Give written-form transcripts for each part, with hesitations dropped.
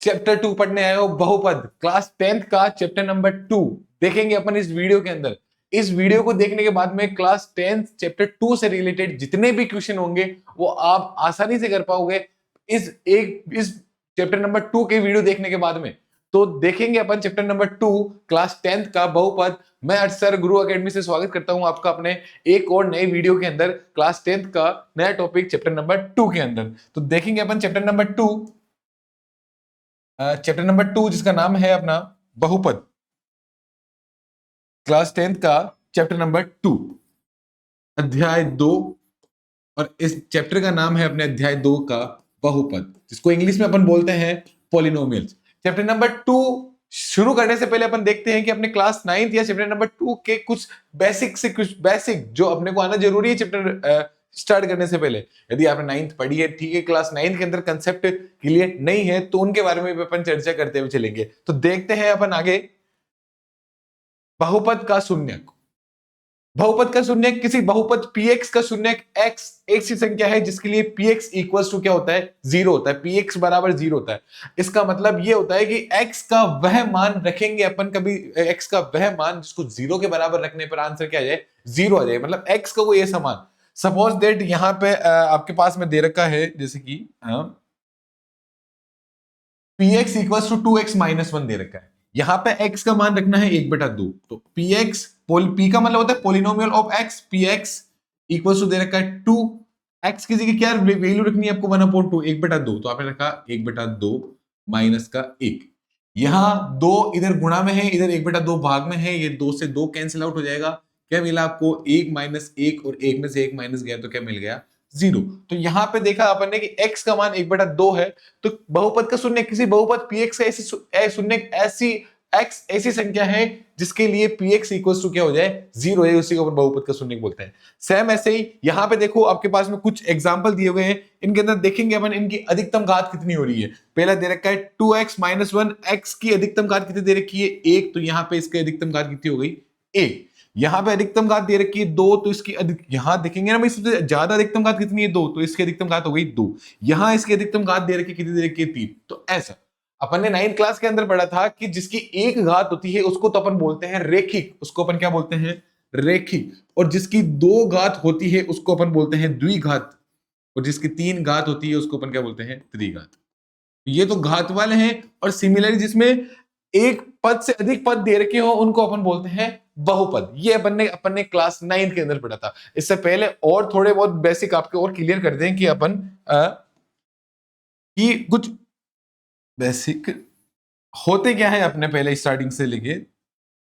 Chapter 2 पढ़ने आए हो, बहुपद, क्लास 10th का चैप्टर नंबर 2 देखेंगे अपन इस वीडियो के अंदर। इस वीडियो को देखने के बाद में क्लास 10th चैप्टर 2 से रिलेटेड जितने भी क्वेश्चन होंगे वो आप आसानी से कर पाओगे इस चैप्टर नंबर 2 के वीडियो देखने के बाद में। तो देखेंगे अपन चैप्टर नंबर 2 क्लास 10th का बहुपद। मैं सर गुरु एकेडमी से स्वागत करता हूं आपका अपने एक और नए वीडियो के अंदर, क्लास 10th का नया टॉपिक चैप्टर नंबर 2 के अंदर। तो देखेंगे अपन चैप्टर नंबर 2, चैप्टर नंबर 2 जिसका नाम है अपना बहुपद, क्लास 10th का चैप्टर नंबर 2, अध्याय 2। और इस चैप्टर का नाम है अपने अध्याय 2 का बहुपद, जिसको इंग्लिश में अपन बोलते हैं पॉलिनोमियल्स। चैप्टर नंबर 2 शुरू करने से पहले अपन देखते हैं कि अपने क्लास 9th या चैप्टर नंबर 2 के कुछ बेसिक जो अपने को आना जरूरी है चैप्टर स्टार्ट करने से पहले। यदि आपने 9th पढ़ी है, ठीक है, क्लास 9th के अंदर कंसेप्ट क्लियर नहीं है तो उनके बारे में भी अपन चर्चा करते हुए चलेंगे। तो देखते हैं अपन आगे बहुपद का शून्यक। बहुपद का शून्यक किसी बहुपद px का शून्यक x ऐसी संख्या है जिसके लिए px इक्वल्स टू क्या होता है, 0 होता है। px बराबर 0 होता है। इसका मतलब ये होता है कि x का वह मान रखेंगे अपन, कभी x का वह मान जिसको 0 के बराबर रखने पर आंसर क्या आ जाए, 0 आ जाए। मतलब x का कोई ऐसा मान, सपोज दैट यहां पे आपके पास में दे रखा है जैसे कि px equals to 2x minus 1 दे रखा है। यहां पे x का मान रखना है 1/2। तो px p का मतलब होता है polynomial of x, px equals to दे रखा है 2, x की जगह क्या वैल्यू रखनी है आपको 1/2, 1/2। तो आपने रखा 1/2 माइनस का 1। यहां 2 इधर गुणा में है, इधर 1/2 भाग में है, ये 2 से 2 कैंसिल आउट हो जाएगा। क्या मिला आपको, 1 माइनस 1, और 1 में से 1 माइनस गया तो क्या मिल गया, 0। तो यहां पे देखा अपन ने कि x का मान 1/2 है। तो बहुपद का शून्य किसी बहुपद px का ऐसी संख्या है जिसके लिए px इक्वल्स टू क्या हो जाए, 0 है, उसी को अपन बहुपद का शून्य बोलते हैं। सेम ऐसे ही यहां पे देखो आपके पास में कुछ एग्जांपल दिए हुए हैं, इनके अंदर देखेंगे अपन इनकी अधिकतम घात कितनी हो रही है। पहला दे रखा है 2x माइनस 1, x की अधिकतम घात कितनी दे रखी है, 1। तो यहां पे इसकी अधिकतम घात कितनी हो गई, 1। यहां पे अधिकतम घात दे रखी है 2, तो इसकी यहां देखेंगे ना भाई सबसे ज्यादा अधिकतम घात कितनी है, 2, तो इसकी अधिकतम घात हो गई 2। यहां इसकी अधिकतम घात दे रखी कितनी दे रखी है, 3। तो ऐसा अपन ने 9th क्लास के अंदर पढ़ा था कि जिसकी एक घात होती है उसको तो अपन बोलते हैं रेखिक, उसको अपन क्या बोलते हैं, रेखिक। और जिसकी 2 घात होती है उसको अपन बोलते हैं द्विघात, और जिसकी 3 घात होती है उसको अपन क्या बोलते हैं, त्रिघात। ये तो घात वाले हैं। और सिमिलरली जिसमें एक पद से अधिक पद दे रखे हो उनको अपन बोलते हैं बहुपद। ये अपन ने क्लास 9th के अंदर पढ़ा था। इससे पहले और थोड़े बहुत बेसिक आपके और क्लियर कर दें कि अपन कि कुछ बेसिक होते क्या है अपने पहले स्टार्टिंग से लेके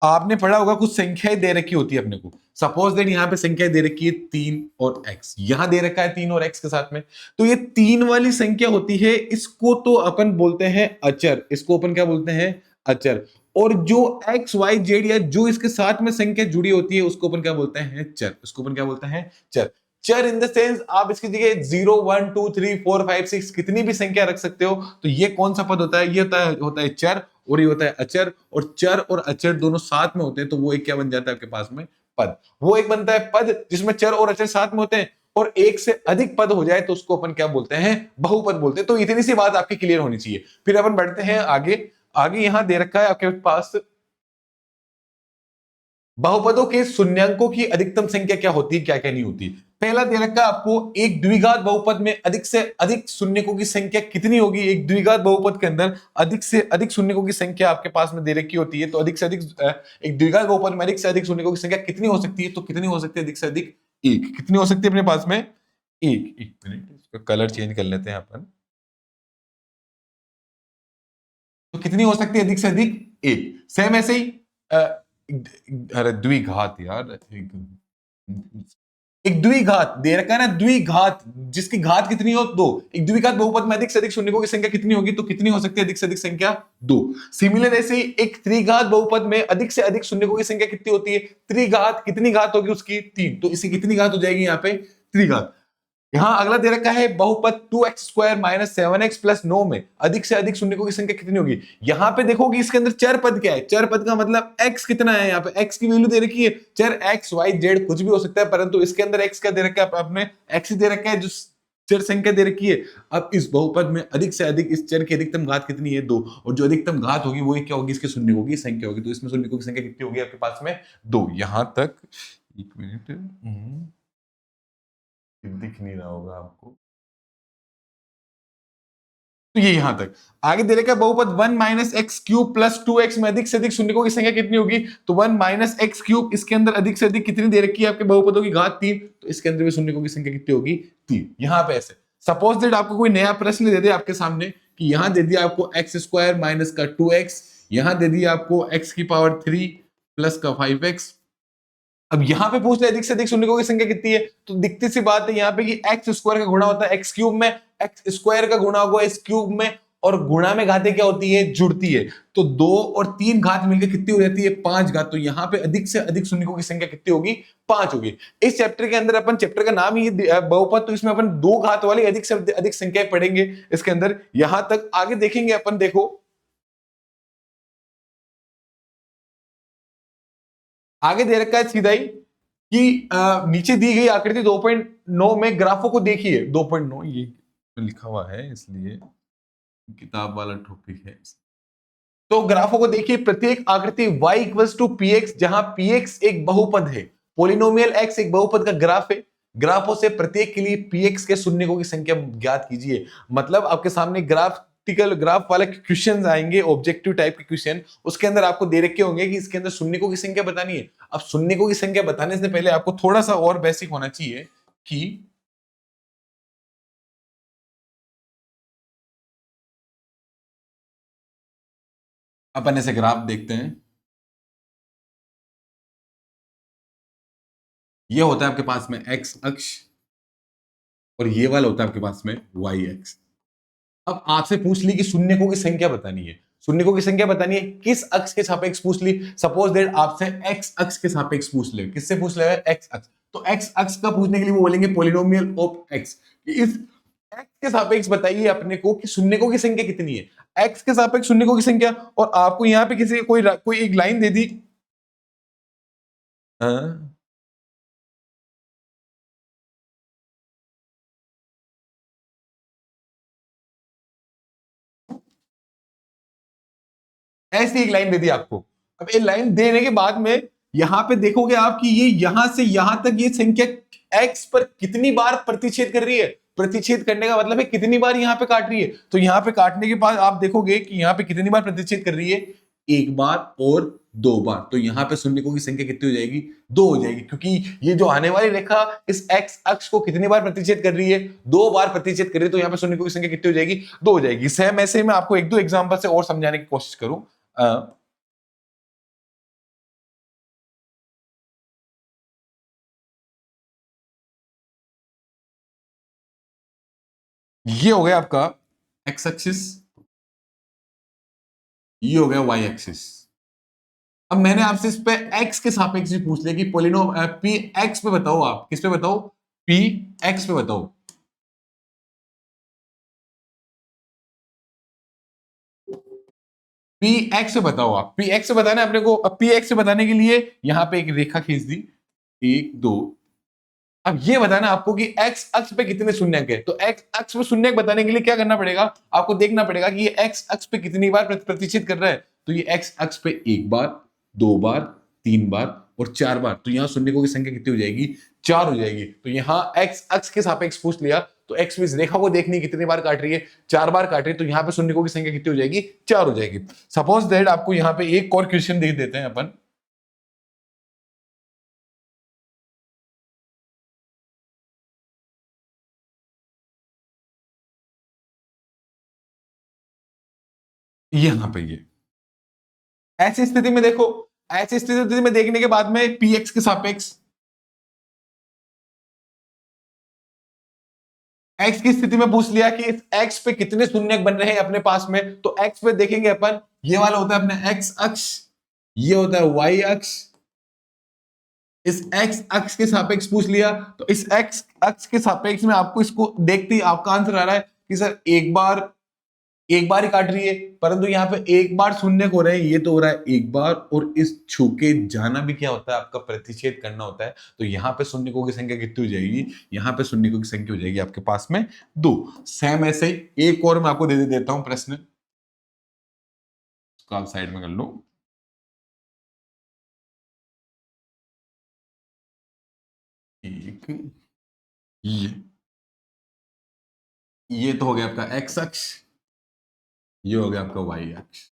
आपने पढ़ा होगा, कुछ संख्याएं दे रखी होती है अपने को। सपोज दैट यहां पे संख्या दे रखी है 3 और x, यहां दे रखा है 3 और x के साथ में। तो ये 3 वाली संख्या होती है, इसको तो अपन बोलते हैं अचर, इसको अपन क्या बोलते हैं, अचर। और जो x y z या जो इसके साथ में संख्या जुड़ी होती है उसको अपन क्या बोलते हैं, चर। उसको अपन क्या बोलते हैं, चर। चर इन द सेंस आप इसकी जगह 0 1 2 3 4 5 6 कितनी भी संख्या रख सकते हो। तो ये कौन सा पद होता है, ये होता है चर, और ये होता है अचर। और चर और अचर दोनों साथ में होते हैं तो वो एक क्या बन जाता है आपके पास में, पद। वो एक बनता है पद जिसमें चर और अचर साथ में होते हैं। और एक से अधिक पद हो जाए तो उसको अपन क्या बोलते हैं, बहुपद बोलते हैं। तो इतनी सी बात आपकी क्लियर होनी चाहिए। फिर अपन बढ़ते हैं आगे। आगे यहां दे रखा है आपके पास बहुपदों के शून्यंकों की अधिकतम संख्या क्या होती है, क्या क्या नहीं होती। पहला दे रखा है आपको एक द्विघात बहुपद में अधिक से अधिक शून्यकों की संख्या कितनी होगी। एक द्विघात बहुपद के अंदर अधिक से अधिक शून्यकों की संख्या आपके पास में दे रखी होती है। तो अधिक से अधिक एक द्विघात बहुपद में अधिक से अधिक शून्यकों की संख्या कितनी हो सकती है, तो कितनी हो सकती है, अधिक से अधिक 1। कितनी हो सकती है अपने पास में, 1। एक मिनट इसका कलर चेंज कर लेते हैं अपन। तो कितनी हो सकती है, अधिक से अधिक 1। सेम ऐसे ही अरे द्विघात यार, एक द्विघात दे रखा है ना, द्विघात जिसकी घात कितनी हो, 2। एक द्विघात बहुपद में अधिक से अधिक शून्यकों की संख्या कितनी होगी, तो कितनी हो सकती है, अधिक से अधिक संख्या 2। सिमिलर ऐसे ही एक त्रिघात बहुपद में अधिक से अधिक शून्यकों की संख्या कितनी होती है, त्रिघात। कितनी घात होगी उसकी, 3। तो इसकी कितनी घात हो जाएगी यहाँ पे, त्रिघात। यहां अगला दे रखा है बहुपद 2x² माइनस 7x प्लस 9 में अधिक से अधिक शून्यकों की संख्या कितनी होगी। यहां पे देखो कि इसके अंदर चर पद क्या है। चर पद का मतलब x कितना है, यहाँ पे x की वैल्यू दे रखी है। चर x y z कुछ भी हो सकता है, परंतु इसके अंदर x क्या दे रखा है, आपने x दे रखा है जो चर संख्या दे रखी है। अब इस बहुपद में अधिक से अधिक इस चर की अधिकतम घात कितनी है? 2, और जो अधिकतम घात होगी वो क्या होगी? इसके शून्य होगी, संख्या होगी। तो इसमें शून्य की संख्या कितनी होगी आपके पास में? 2। यहां तक 1 मिनट, दिख नहीं रहा होगा आपको, तो ये यहां तक। आगे दे रखा है बहुपद 1 minus x cube plus 2x में अधिक से अधिक शून्यकों की संख्या कितनी होगी? तो 1 माइनस एक्स क्यूब, इसके अंदर अधिक से अधिक कितनी दे रखी है आपके बहुपदों की घात 3, तो इसके अंदर भी शून्यकों की संख्या कितनी होगी? 3। यहां पे ऐसे सपोज दैट आपको कोई नया प्रश्न दे दे आपके सामने कि यहां दे दिया आपको एक्स स्क्वायर माइनस का 2x, यहां दे दिया आपको एक्स की पावर 3 प्लस का 5x। अब यहां पे पूछ ले अधिक से अधिक शून्यकों की संख्या कितनी है, तो दिखती सी बात है यहां पे कि एक्स स्क्वायर का गुणा होता है एक्स क्यूब में, एक्स स्क्वायर का गुणा होगा इस क्यूब में, और गुणा में घातें क्या होती है? जुड़ती है। तो 2 और 3 घात मिलकर कितनी हो जाती है? 5 घात। तो यहां पे अधिक से अधिक शून्यकों की संख्या कितनी होगी? 5 होगी। इस चैप्टर के अंदर अपन, चैप्टर का नाम ही बहुपद, तो इसमें अपन 2 घात वाली अधिक से अधिक संख्याएं पढ़ेंगे इसके अंदर। यहां तक आगे देखेंगे अपन, देखो आगे दे रखा है सीधा ही कि नीचे दी गई आकृति 2.9 में ग्राफों को देखिए। 2.9 ये लिखा हुआ है इसलिए किताब वाला टॉपिक है। तो ग्राफों को देखिए, प्रत्येक आकृति y equals to P X, जहां पी एक्स एक बहुपद है, पोलिनोमियल x एक बहुपद का ग्राफ है। ग्राफों से प्रत्येक के लिए पी एक्स के शून्यकों की संख्या ज्ञात कीजिए। मतलब आपके सामने ग्राफ वाले क्वेश्चन आएंगे, ऑब्जेक्टिव टाइप के क्वेश्चन, उसके अंदर आपको दे रखे होंगे कि इसके अंदर शून्यकों की संख्या बतानी है। अब शून्यकों की संख्या बताने से पहले आपको थोड़ा सा और बेसिक होना चाहिए कि अपन ऐसे ग्राफ देखते हैं। ये होता है आपके पास में एक्स अक्ष, और ये वाला होता है आपके पास में वाई एक्स। अब आपसे पूछ ली कि शून्यकों की संख्या बतानी है। शून्यकों की संख्या बतानी है, किस अक्ष के सापेक्ष पूछ ली? सपोज दैट आपसे एक्स अक्ष के सापेक्ष पूछ ले। किससे पूछ ले? एक्स अक्ष। तो एक्स अक्ष का पूछने के लिए वो बोलेंगे पॉलिनोमियल ऑफ एक्स। इस एक्स के सापेक्ष बताइए अपने को कि शून्यकों की संख्या कितनी है। एक्स के सापेक्ष शून्यकों की संख्या, और आपको यहाँ पे किसी कोई एक लाइन दे दी। हाँ? ऐसी एक लाइन दे दी आपको। अब ये लाइन देने के बाद में यहां पे देखोगे आप कि ये यहां से यहां तक ये संख्या x पर कितनी बार प्रतिच्छेद कर रही है। प्रतिच्छेद करने का मतलब है कितनी बार यहां पे काट रही है। तो यहां पे काटने के बाद आप देखोगे कि यहां पे कितनी बार प्रतिच्छेद कर रही है? एक बार और 2 बार। तो यहां पे शून्यकों की संख्या कितनी हो जाएगी? 2 हो जाएगी, क्योंकि ये जो आने वाली रेखा इस x अक्ष को कितनी बार प्रतिच्छेद कर रही है? 2 बार प्रतिच्छेद कर रही है। तो यहां पे शून्यकों की संख्या कितनी हो जाएगी? 2 हो जाएगी। सेम ऐसे मैं आपको एक दो एग्जांपल से और समझाने की कोशिश करूं। ये हो गया आपका एक्स एक्सिस, ये हो गया वाई एक्सिस। अब मैंने आपसे इस पे एक्स के सापेक्ष भी पूछ लिया कि पोलिनो पी एक्स पे बताओ, आप किस पे बताओ? पी एक्स पे बताओ। पी एक्स पे बताओ, आप पी एक्स से बताना है अपने को। अब पी एक्स से बताने के लिए यहां पे एक रेखा खींच दी, 1 2। अब ये बताना आपको कि एक्स अक्ष पे कितने शून्यक है। तो एक्स अक्ष पे शून्यक बताने के लिए क्या करना पड़ेगा? आपको देखना पड़ेगा कि ये एक्स अक्ष पे कितनी बार प्रतिच्छेद कर रहा है। तो ये एक्स अक्ष पे 1 बार, 2 बार, 3 बार और 4 बार। तो यहां शून्यकों की संख्या कितनी हो जाएगी? 4 हो जाएगी। तो यहां एक्स अक्ष के सापेक्ष पूछ लिया, तो एक्स में इस रेखा को देखनी कितनी बार काट रही है? 4 बार काट रही है। तो यहां पे शून्यकों की संख्या कितनी हो जाएगी? 4 हो जाएगी। सपोज दैट आपको यहां पे एक और क्वेश्चन देख देते हैं अपन। यहां पे ये ऐसी स्थिति में देखो, ऐसी स्थिति में देखने के बाद में पी एक्स के सापेक्ष एक्स की स्थिति में पूछ लिया कि इस एक्स पे कितने शून्यक बन रहे हैं अपने पास में। तो एक्स पे देखेंगे अपन, ये वाला होता है अपने एक्स अक्ष, ये होता है वाई अक्ष। इस एक्स अक्ष के सापेक्ष पूछ लिया, तो इस एक्स अक्ष के सापेक्ष में आपको इसको देखते ही आपका आंसर आ रहा है कि सर 1 बार, एक बार ही काट रही है, परंतु यहाँ पे एक बार शून्य हो रहे हैं, ये तो हो रहा है एक बार, और इस छूके जाना भी क्या होता है, आपका प्रतिच्छेद करना होता है। तो यहाँ पे शून्यकों की संख्या कितनी हो जाएगी, यहाँ पे शून्यकों की संख्या हो जाएगी आपके पास में 2। सेम ऐसे ही एक और मैं आपको दे देता हूं प्रश्न, उसको आप साइड में कर लो। एक ये तो हो गया आपका एक्स अक्ष, ये हो गया आपका वाई अक्ष।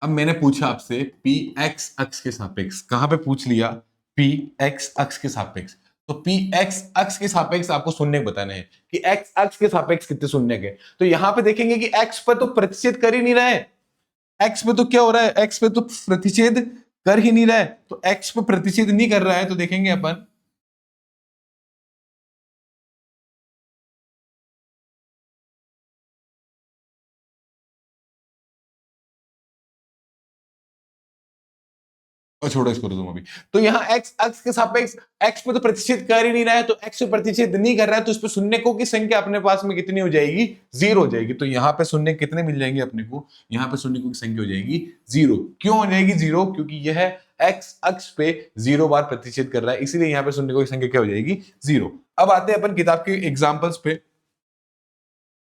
अब मैंने पूछा आपसे पी एक्स अक्ष के सापेक्ष, कहां पे पूछ लिया, पी एक्स अक्ष के सापेक्ष। तो पी एक्स अक्ष के सापेक्ष आपको शून्य बताने हैं कि एक्स अक्ष के सापेक्ष कितने शून्य के। तो यहां पे देखेंगे कि एक्स पर तो प्रतिच्छेद कर ही नहीं रहा है, एक्स पे तो क्या हो रहा है, एक्स पे तो प्रतिच्छेद कर ही नहीं रहा है। तो एक्स पे प्रतिच्छेद नहीं कर रहा है, तो देखेंगे अपन और छोड़ो इसको तो तुम अभी। तो यहाँ एक्स अक्ष के सापेक्ष एक्स पे तो प्रतिच्छेद कर ही नहीं रहा है, तो एक्स पे प्रतिच्छेद नहीं कर रहा है, तो इस पे शून्यकों की संख्या अपने पास में कितनी हो जाएगी, 0 हो जाएगी। तो यहाँ पे शून्य कितने मिल जाएंगे अपने को, यहाँ पे शून्यकों की संख्या हो जाएगी 0। क्यों हो जाएगी 0, क्योंकि यह एक्स अक्ष पे 0 बार प्रतिच्छेद कर रहा है, इसीलिए यहाँ पे शून्यकों की संख्या क्या हो जाएगी 0। अब आते हैं अपन किताब के एग्जाम्पल्स पे।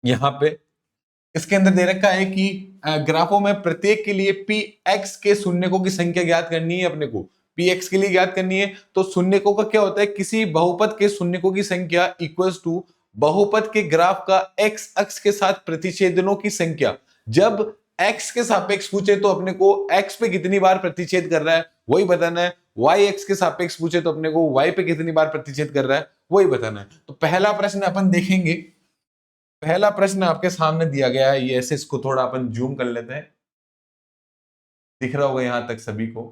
यहाँ पे इसके अंदर दे रखा है कि ग्राफों में प्रत्येक के लिए पी एक्स के शून्यकों की संख्या ज्ञात करनी है अपने को, पी एक्स के लिए ज्ञात करनी है। तो शून्यकों का क्या होता है, किसी बहुपद के शून्यकों की संख्या इक्वल्स टू बहुपद के ग्राफ का एक्स अक्ष के साथ प्रतिच्छेदनों की संख्या। जब एक्स के सापेक्ष पूछे तो अपने को एक्स पे कितनी बार प्रतिच्छेद कर रहा है वही बताना है, वाई एक्स के सापेक्ष पूछे तो अपने को वाई पे कितनी बार प्रतिच्छेद कर रहा है वही बताना है। तो पहला प्रश्न अपन देखेंगे, पहला प्रश्न आपके सामने दिया गया है, ये ऐसे इसको थोड़ा अपन जूम कर लेते हैं, दिख रहा होगा यहां तक सभी को।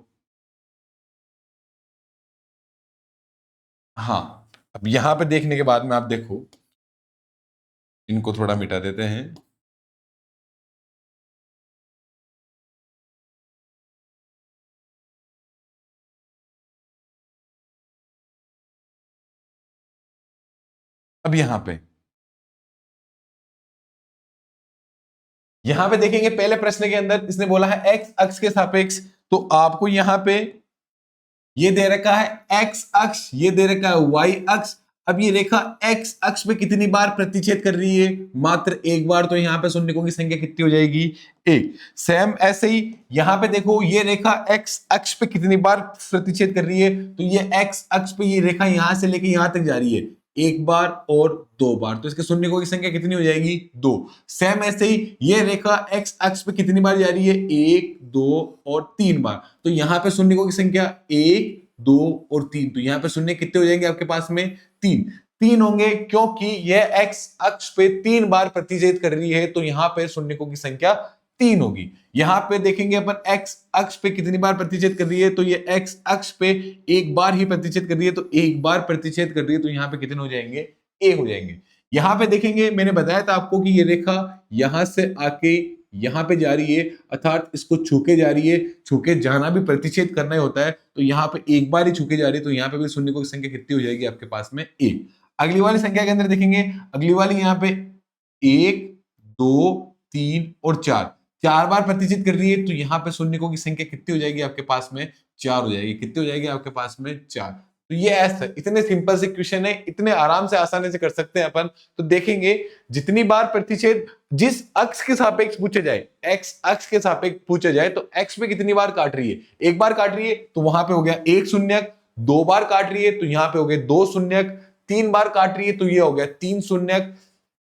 हाँ, अब यहां पे देखने के बाद में आप देखो, इनको थोड़ा मिटा देते हैं। अब यहां पे देखेंगे, पहले प्रश्न के अंदर इसने बोला है एक्स अक्ष के सापेक्ष, तो आपको यहां पे ये दे रखा है एक्स अक्ष, ये दे रखा है वाई अक्ष। अब ये रेखा एक्स अक्ष पे कितनी बार प्रतिच्छेद कर रही है, मात्र एक बार, तो यहां पे शून्यकों की संख्या कितनी हो जाएगी, एक। सेम ऐसे ही यहां पे देखो, ये रेखा एक्स अक्ष पे कितनी बार प्रतिच्छेद कर रही है, तो ये एक्स अक्ष पे ये रेखा यहां से लेके यहां तक जा रही है, एक बार और दो बार, तो इसके शून्यकों की संख्या कितनी हो जाएगी, दो। सेम ऐसे ही ये रेखा एक्स अक्ष पे कितनी बार जा रही है, एक, दो और तीन बार, तो यहां पे शून्यकों की संख्या एक, दो और तीन, तो यहां पे शून्य कितने हो जाएंगे आपके पास में, तीन। तीन होंगे क्योंकि यह एक्स अक्ष पे तीन बार प्रतिच्छेद कर रही है, तो यहां पे शून्यकों की संख्या तीन होगी। यहां पे देखेंगे अपन एक्स अक्ष पे कितनी बार प्रतिच्छेद कर रही है, तो ये एक्स अक्ष पे एक बार ही प्रतिच्छेद कर रही है, तो एक बार प्रतिच्छेद कर रही है, तो यहां पे कितने हो जाएंगे, एक हो जाएंगे। यहां पे देखेंगे, मैंने बताया था आपको कि ये रेखा यहां से आके यहां पे जा रही है, अर्थात इसको छूके जा रही है, छूके जाना भी प्रतिच्छेद करना ही होता है, तो यहां पे एक बार ही छूके जा रही है, तो यहां पे भी शून्यकों की संख्या कितनी हो जाएगी आपके पास में, एक। अगली वाली संख्या के अंदर देखेंगे, अगली वाली यहां पे एक, दो, तीन और चार, चार बार प्रतिच्छेद कर रही है, तो यहां पे शून्यकों की संख्या कितनी हो जाएगी आपके पास में, चार हो जाएगी। कितनी हो जाएगी आपके पास में, चार। तो ये ऐसा इतने सिंपल से क्वेश्चन है, इतने आराम से आसानी से कर सकते हैं अपन। तो देखेंगे जितनी बार प्रतिच्छेद जिस अक्ष के सापेक्ष पूछे जाए, एक्स अक्ष के सापेक्ष पूछे जाए, तो एक्स पे कितनी बार काट रही है, एक बार काट रही है, तो वहां पे हो गया एक शून्यक। दो बार काट रही है, तो यहां पे हो गए दो शून्यक। तीन बार काट रही है, तो ये हो गया तीन शून्यक।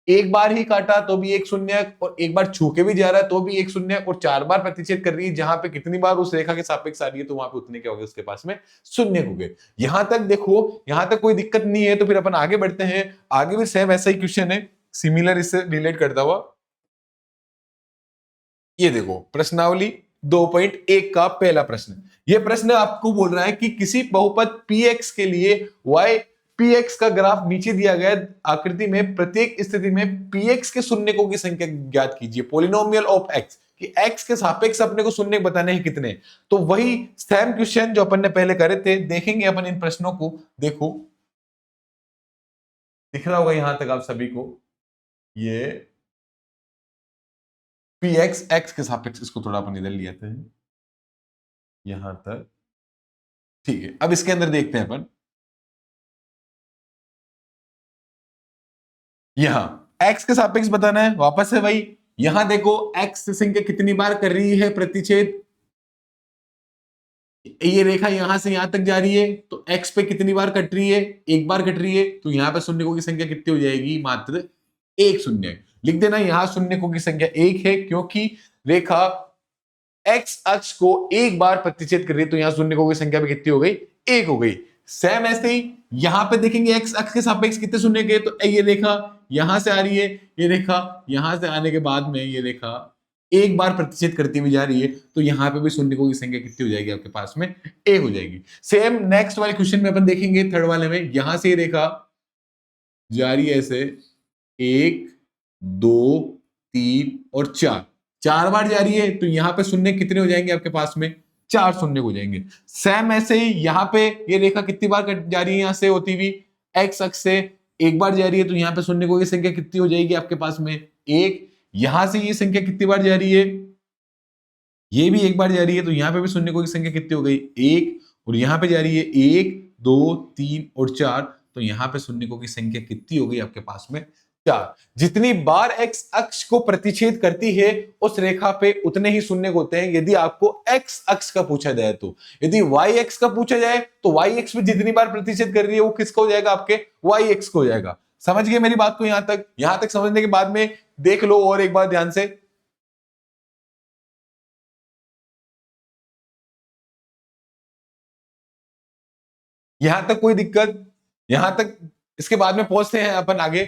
एक बार ही काटा तो भी एक शून्यक, और एक बार छू के भी जा रहा है तो भी एक शून्यक, और चार बार प्रतिच्छेद कर रही है, जहां पे कितनी बार उस रेखा के सापेक्ष आ रही है, तो वहां पे उतने क्या हो गए उसके पास में, शून्य हो गए। यहां तक देखो, यहां तक कोई दिक्कत नहीं है, तो फिर अपन आगे बढ़ते हैं। आगे भी सेम ऐसा ही क्वेश्चन है, सिमिलर इससे रिलेट करता हुआ। ये देखो प्रश्नावली 2.1 का पहला प्रश्न। ये प्रश्न आपको बोल रहा है कि किसी बहुपद px के लिए y px का ग्राफ नीचे दिया गया आकृति में प्रत्येक स्थिति में px के शून्यकों की संख्या ज्ञात कीजिए, पोलिनोमियल ऑफ x, कि x के सापेक्ष अपने को शून्य बताने हैं कितने। तो वही सेम क्वेश्चन जो अपन ने पहले करे थे, देखेंगे अपन इन प्रश्नों को। देखो दिख रहा होगा यहां तक आप सभी को, ये पी एक्स एक्स के सापेक्ष, इसको थोड़ा अपन इधर ले आते हैं यहां तक, ठीक है। अब इसके अंदर देखते हैं अपन, यहां x के सापेक्ष बताना है, वापस से भाई यहां देखो x संख्या कितनी बार कर रही है प्रतिच्छेद, ये रेखा यहां से यहां तक जा रही है, तो x पे कितनी बार कट रही है, एक बार कट रही है, तो यहां पे शून्यकों की संख्या कितनी हो जाएगी, मात्र एक शून्य। लिख देना यहां शून्यकों की संख्या एक है, क्योंकि रेखा x अक्ष को एक बार प्रतिच्छेद कर रही है, तो यहां शून्यकों की संख्या भी कितनी हो गई, एक हो गई। सेम ऐसे ही यहां पे देखेंगे x अक्ष के सापेक्ष कितने शून्य के, तो ये रेखा यहां से आ रही है, ये रेखा यहां से आने के बाद में ये रेखा एक बार प्रतिच्छेद करती हुई जा रही है, तो यहां पे भी शून्यकों की संख्या कितनी हो जाएगी आपके पास में, एक हो जाएगी। सेम नेक्स्ट वाले क्वेश्चन में अपन देखेंगे, थर्ड वाले में यहां से ये रेखा जा रही है ऐसे, एक, दो, तीन और चार, चार बार जा रही है, तो यहां पे शून्य कितने हो जाएंगे आपके पास में, चार शून्य हो जाएंगे। सेम ऐसे ही यहां पे ये रेखा कितनी बार जा रही है, यहां से होती हुई एक्स अक्ष से एक बार जा रही है, तो यहां पे शून्य की संख्या कितनी हो जाएगी आपके पास में, एक। यहां से ये संख्या कितनी बार जा रही है, ये भी एक बार जा रही है, तो यहां पे भी शून्य की संख्या कितनी हो गई, एक। और यहां पे जा रही है एक, दो, तीन और चार, तो यहां पे शून्यकों की संख्या कितनी हो गई आपके पास में, चार। जितनी बार एक्स अक्ष को प्रतिच्छेद करती है उस रेखा पे उतने ही शून्य होते हैं, यदि आपको एक्स अक्ष का पूछा जाए तो। यदि वाई एक्स का पूछा जाए तो वाई एक्स में जितनी बार प्रतिच्छेद कर रही है वो किसका हो जाएगा, आपके वाई एक्स को हो जाएगा। समझ गए मेरी बात को, यहां तक समझने के बाद में देख लो और एक बार ध्यान से, यहां तक कोई दिक्कत, यहां तक। इसके बाद में पहुंचते हैं अपन आगे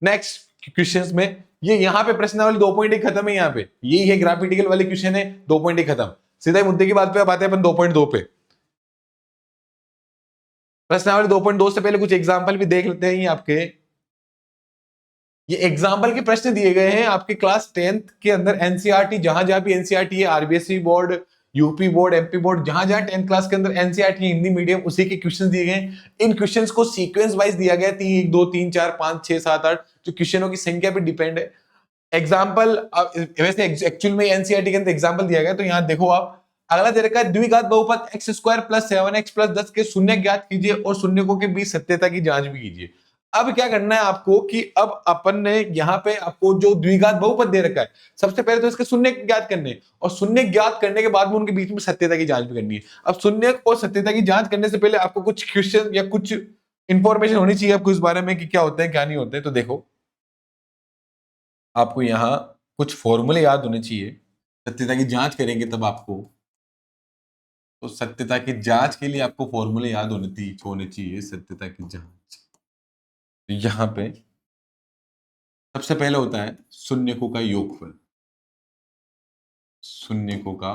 नेक्स्ट क्वेश्चंस में। ये यहां पे प्रश्नावली 2.1 खत्म है, यहां पे यही है ग्राफिटिकल वाले क्वेश्चन है, 2.1 खत्म। सीधा मुद्दे की बात पे अब आते हैं अपन 2.2 पे। प्रश्नावली 2.2 से पहले कुछ एग्जांपल भी देख लेते हैं। ये आपके ये एग्जाम्पल के प्रश्न दिए गए हैं आपके क्लास 10th के अंदर, एनसीईआरटी जहां जहां भी एनसीईआरटी है, RBSE board, UP board, MP board, जहां जहां 10th क्लास के अंदर एनसीईआरटी हिंदी मीडियम, उसी के क्वेश्चन दिए गए। इन क्वेश्चंस को सीक्वेंस वाइज दिया गया, 1 2 3 4 5 6 7 8, जो क्वेश्चनों की संख्या पे डिपेंड है। एग्जाम्पल वैसे एक्चुअल में एनसीईआरटी के अंदर एग्जाम्पल दिया गया, तो यहां देखो आप, अगला दे रखा है द्विघात बहुपद x square plus 7x plus 10 के शून्य ज्ञात कीजिए और शून्यकों के बीच सत्यता की जांच भी कीजिए। अब क्या करना है आपको कि अब अपन ने यहां पे आपको जो द्विघात बहुपद दे रखा है, सबसे पहले तो इसके शून्य ज्ञात करने, और शून्य ज्ञात करने के बाद में उनके बीच में सत्यता की जांच भी करनी है। अब शून्य और सत्यता की जांच करने से पहले आपको कुछ क्वेश्चन या कुछ इंफॉर्मेशन होनी चाहिए आपको इस बारे में कि क्या होते हैं क्या नहीं होते हैं। तो देखो, आपको यहां कुछ फॉर्मूले याद होने चाहिए, सत्यता की जांच करेंगे तब आपको, तो सत्यता की जांच के लिए आपको फॉर्मूले याद होने चाहिए सत्यता की जांच। तो यहां पे सबसे पहले होता है शून्यकों का योगफल, शून्यकों का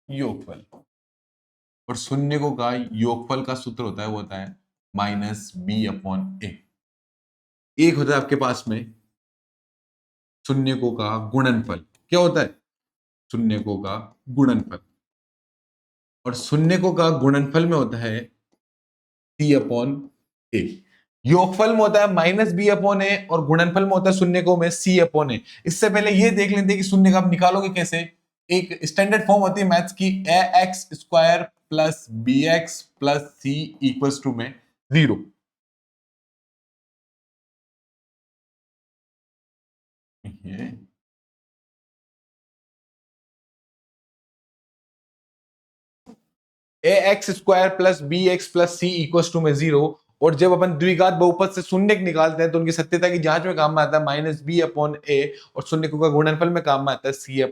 योगफल, और शून्यकों का योगफल का सूत्र होता है, वो होता है -b/a। एक होता है आपके पास में शून्यकों का गुणनफल, क्या होता है, शून्यकों का गुणनफल, और शून्यकों का गुणनफल में होता है c/a। योगफल में होता है -b/a और गुणनफल में होता है शून्यकों में c/a। इससे पहले ये देख लेते हैं कि शून्य का आप निकालोगे कैसे। एक स्टैंडर्ड फॉर्म होती है मैथ्स की, ax² plus bx plus c equals to में 0। ax² plus bx plus c equals to में 0। और जब अपन द्विघात बहुपद से शून्य निकालते हैं तो उनकी सत्यता की जांच में काम में आता है -b/a, और शून्यकों का गुणनफल में काम में आता है c/a।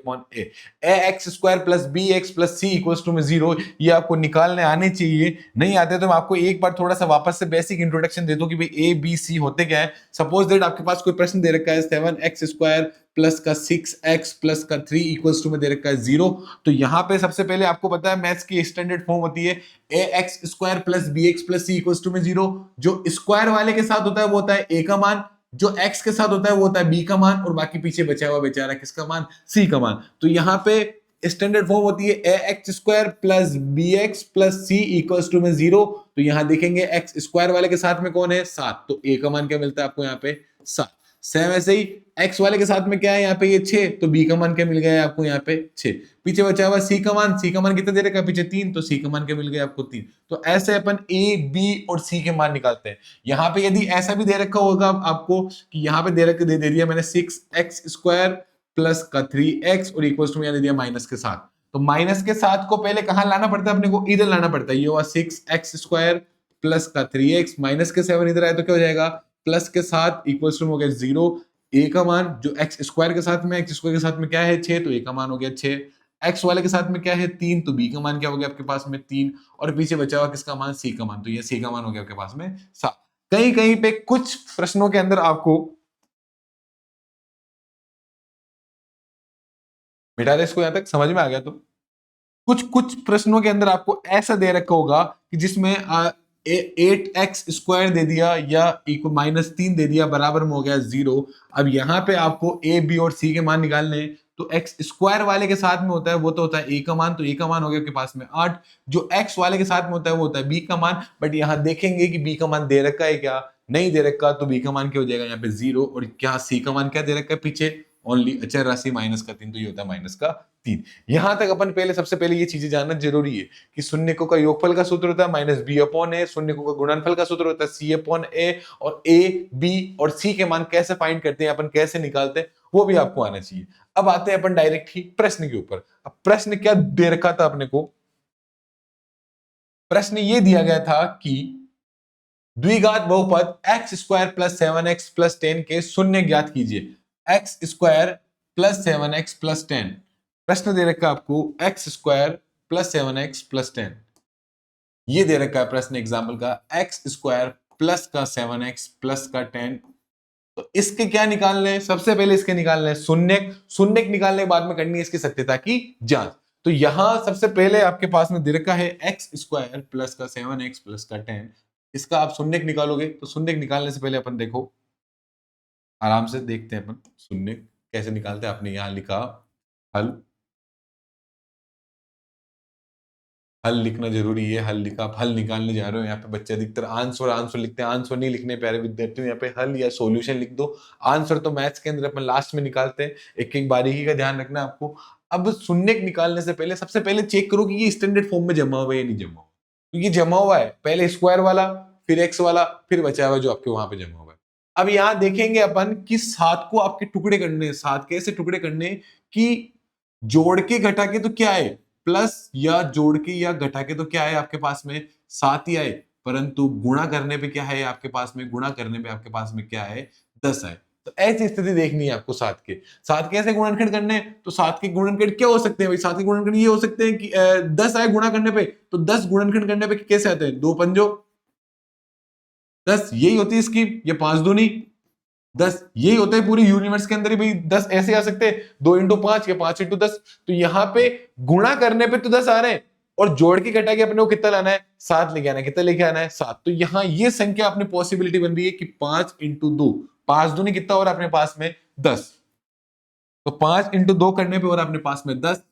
ax² plus bx plus c equals to में 0, ये आपको निकालने आने चाहिए। नहीं आते तो मैं आपको एक बार थोड़ा सा वापस से बेसिक इंट्रोडक्शन दे दूं कि भाई a b c होते क्या है। सपोज दैट आपके पास कोई प्रश्न दे रखा है 7x² प्लस का 6x प्लस का 3 इक्वल्स टू में दे रखा है 0। तो यहां पे सबसे पहले आपको पता है मैथ्स की स्टैंडर्ड फॉर्म होती है ax² plus bx plus c equals to में 0। जो स्क्वायर वाले के साथ होता है वो होता है a का मान, जो x के साथ होता है वो होता है b का मान, और बाकी पीछे बचा हुआ बेचारा किसका मान, c का मान। तो यहाँ पे स्टैंडर्ड फॉर्म होती है ax² plus bx plus c equals to में 0। तो यहां देखेंगे x स्क्वायर वाले के साथ में कौन है, 7, तो a का मान क्या मिलता है आपको यहाँ पे 7। सेम ऐसे ही x वाले के साथ में क्या है यहाँ पे ये 6, तो b का मान क्या मिल गया है आपको यहाँ पे 6। पीछे बचा हुआ c का मान कितना दे रखा है पीछे 3, तो c का मान क्या मिल गया आपको 3। तो ऐसे अपन a b और c के मान निकालते हैं। यहाँ पे यदि ऐसा भी दे रखा होगा आपको कि यहाँ पे दे दिया मैंने 6x² प्लस का 3x और इक्वल टू में दे दिया माइनस के साथ। तो माइनस के साथ को पहले कहां लाना पड़ता है अपने को, इधर लाना पड़ता है। ये हुआ 6x² प्लस का 3x माइनस के 7 इधर आए तो क्या हो जाएगा प्लस के साथ इक्वल टू हो गया 0। a का मान जो x² के साथ में, x² के साथ में क्या है 6, तो a का मान हो गया 6। x वाले के साथ में क्या है 3, तो b का मान क्या हो गया आपके पास में 3, और पीछे बचा हुआ किसका मान c का मान, तो ये c का मान हो गया आपके पास में 7। कहीं कहीं पे कुछ प्रश्नों के अंदर आपको बेटा इसको यहां तक समझ में आ गया। तो कुछ कुछ प्रश्नों के अंदर आपको ऐसा दे रखा होगा कि जिसमें 8x² दे दिया या इक्वल -3 दे दिया बराबर में हो गया 0। अब यहाँ पे आपको a b और c के मान निकालने हैं, तो x² वाले के साथ में होता है वो तो होता है a का मान, तो a का मान हो गया आपके पास में 8। जो x वाले के साथ में होता है वो होता है b का मान, बट यहाँ देखेंगे कि b का मान दे रखा है क्या, नहीं दे रखा, तो b का मान क्या हो जाएगा यहाँ पे 0। और क्या c का मान क्या दे रखा है पीछे ओनली अचर राशि -3, तो ये होता है -3। यहां तक अपन पहले सबसे पहले ये चीजें जानना जरूरी है कि शून्यकों का योगफल का सूत्र होता है -b/a, शून्यकों का गुणनफल का सूत्र होता है c/a, और a b और c के मान कैसे फाइंड करते हैं अपन, कैसे निकालते हैं, वो भी आपको आना चाहिए। अब आते हैं अपन डायरेक्ट ही प्रश्न के ऊपर। अब प्रश्न क्या दे रखा था अपने को, प्रश्न ये दिया गया था कि द्विघात बहुपद x² प्लस 7x प्लस 10 के शून्य ज्ञात कीजिए। x² प्लस 7x प्लस 10 प्रश्न दे रखा है आपको, x² प्लस 7x प्लस 10 ये दे रखा है प्रश्न एग्जाम्पल का, x² प्लस का 7x प्लस का 10। तो इसके क्या निकालने हैं, सबसे पहले इसके निकालने हैं शून्यक। शून्यक निकालने के बाद में करनी है इसकी सत्यता की जांच। तो यहां सबसे पहले आपके पास में दे रखा है x² प्लस का 7x प्लस का 10, इसका आप शून्यक निकालोगे। तो शून्यक निकालने से पहले अपन देखो आराम से देखते हैं अपन शून्यक कैसे निकालते हैं। आपने यहां लिखा हल, हल लिखना जरूरी है। हल लिखा, आप हल निकालने जा रहे हो। यहाँ पे बच्चे अधिकतर आंसर आंसर लिखते हैं, आंसर नहीं लिखने प्यारे विद्यार्थियों, यहाँ पे हल या सॉल्यूशन लिख दो। आंसर तो मैथ्स के अंदर अपन लास्ट में निकालते हैं, एक एक बारीकी का ध्यान रखना आपको। अब शून्यक निकालने से पहले सबसे पहले चेक करो कि ये स्टैंडर्ड फॉर्म में जमा हुआ है या नहीं जमा हुआ। तो ये जमा हुआ है, पहले स्क्वायर वाला, फिर एक्स वाला, फिर बचा हुआ जो आपके वहां पे जमा हुआ है। अब यहाँ देखेंगे अपन कि 7 को आपके टुकड़े करने हैं। 7 कैसे टुकड़े करने हैं कि जोड़ के घटा के तो क्या है प्लस, या जोड़ के या घटा के तो क्या है आपके पास में 7 ही आए, परंतु गुणा करने पे क्या है आपके पास में, गुणा करने पे आपके पास में क्या है 10 आए। तो ऐसी स्थिति देखनी है आपको 7 के। 7 कैसे गुणनखंड करने हैं, तो 7 के गुणनखंड क्या हो सकते हैं भाई, 7 के गुणनखंड ये हो सकते हैं कि 10 आए गुणा करने पे, तो 10 गुणनखंड करने पे कैसे आते हैं, 2 पंजो 10, यही होती है इसकी, ये 5 दूनी 10, यही होता है पूरी यूनिवर्स के अंदर ही भाई। 10 ऐसे आ सकते हैं, 2 × 5 या 5 × 10। तो यहाँ पे गुणा करने पे तो 10 आ रहे हैं, और जोड़ के घटा के अपने को कितना लाना है 7 लेके आना है। कितना लेके आना है 7। तो यहाँ ये संख्या अपनी पॉसिबिलिटी बन रही है कि 5 × 2, 5 दूनी कितना हो रहा है अपने पास में 10। तो 5 × 2 करने पे हो रहा है अपने पास में 10।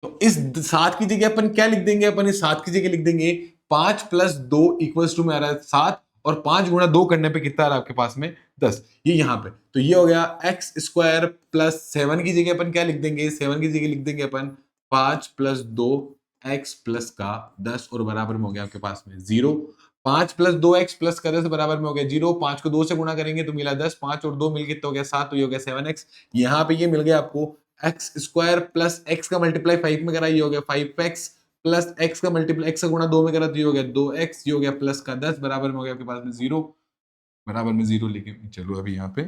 तो इस 7 की जगह अपन क्या लिख देंगे, अपन इस 7 की जगह लिख देंगे 5 + 2 = में आ रहा है 7, और 5 × 2 करने पे कितना आ रहा है आपके पास में 10, ये यहाँ पे। तो ये हो गया x² प्लस 7 की जगह अपन क्या लिख देंगे, 7 की जगह लिख देंगे अपन 5 + 2 x प्लस का 10, और बराबर में हो गया आपके पास में 0। 5 + 2x प्लस का 10 बराबर में हो गया 0। 5 को 2 से गुणा करेंगे तो मिला 10, 5 और 2 मिल कितना हो गया 7, तो ये हो गया 7x। यहाँ पे ये मिल गया आपको x² प्लस x का मल्टीप्लाई 5 में करा, ये हो गया 5x प्लस x का मल्टीप्लाई x का गुणा 2 में करा, तो ये हो गया 2x, ये हो गया प्लस का 10 बराबर में हो गया आपके पास में 0, बराबर में 0 लेके चलो। अभी यहाँ पे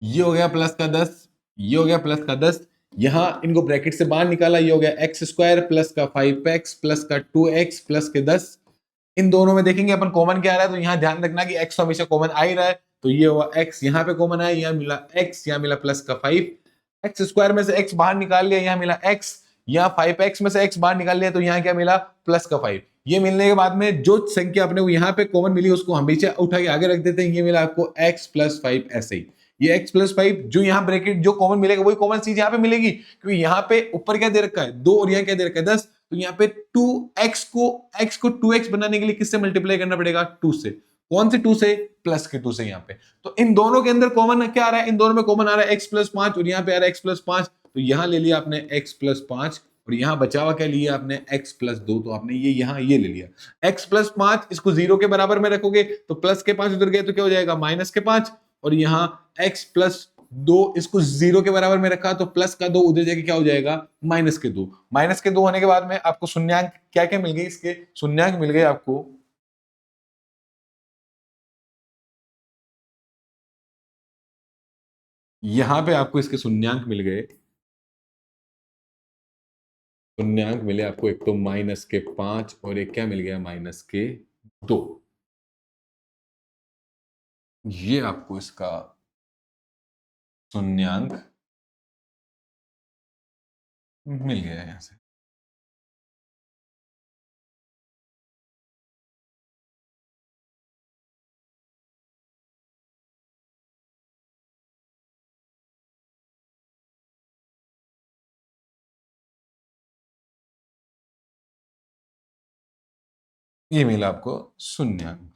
ये हो गया प्लस का 10, ये हो गया प्लस का 10, यहां इनको ब्रैकेट से बाहर निकाला, ये हो गया x² प्लस का 5x प्लस का 2x प्लस के 10। इन दोनों में देखेंगे अपन कॉमन क्या आ रहा है, तो यहाँ ध्यान रखना कि x तो हमेशा कॉमन आ ही रहा है। तो ये हुआ x, यहाँ पे कॉमन आया, यहाँ मिला x, यहाँ मिला प्लस का 5, x² में से x बाहर निकाल लिया, यहाँ मिला x, यहाँ 5x में से x बाहर निकाल लिया, तो यहाँ क्या मिला प्लस का 5। ये मिलने के बाद में जो संख्या अपने को यहाँ पे कॉमन मिली उसको हमेशा उठा के आगे रख देते हैं। ये मिला आपको x + 5 ऐसे ही, ये x + 5 जो यहाँ ब्रैकेट जो कॉमन मिलेगा वही कॉमन चीज यहाँ पे मिलेगी, क्योंकि यहाँ पे ऊपर क्या दे रखा है 2 और यहाँ क्या दे रखा है 10। तो यहाँ पे 2x को 2x बनाने के लिए किससे मल्टीप्लाई करना पड़ेगा? 2 से। कौन से 2 से? प्लस के 2 से यहाँ पे। तो इन दोनों के अंदर कॉमन क्या आ रहा है? इन दोनों में कॉमन आ रहा है x प्लस 5 और यहाँ पे आ रहा है x प्लस 5। तो यहाँ ले लिया आपने x प्लस 5 और यहाँ बचा हुआ क्या लिया आपने? x plus 2। तो आपने ये यहाँ ये ले लिया x प्लस 5, इसको 0 के बराबर में रखोगे तो प्लस के 5 उधर गए तो क्या हो जाएगा? माइनस के 5। और यहाँ x प्लस 2 इसको 0 के बराबर में रखा तो प्लस का 2 उधर जाके क्या हो जाएगा? माइनस के 2। माइनस के 2 होने के बाद में आपको शून्यांक क्या क्या मिल गए? इसके शून्यांक मिल गए आपको, यहां पे आपको इसके शून्यांक मिल गए। शून्यांक मिले आपको, एक तो माइनस के 5 और एक क्या मिल गया? माइनस के 2। ये आपको इसका शून्यांक मिल गया है यहां से। ये मिला आपको शून्यांक।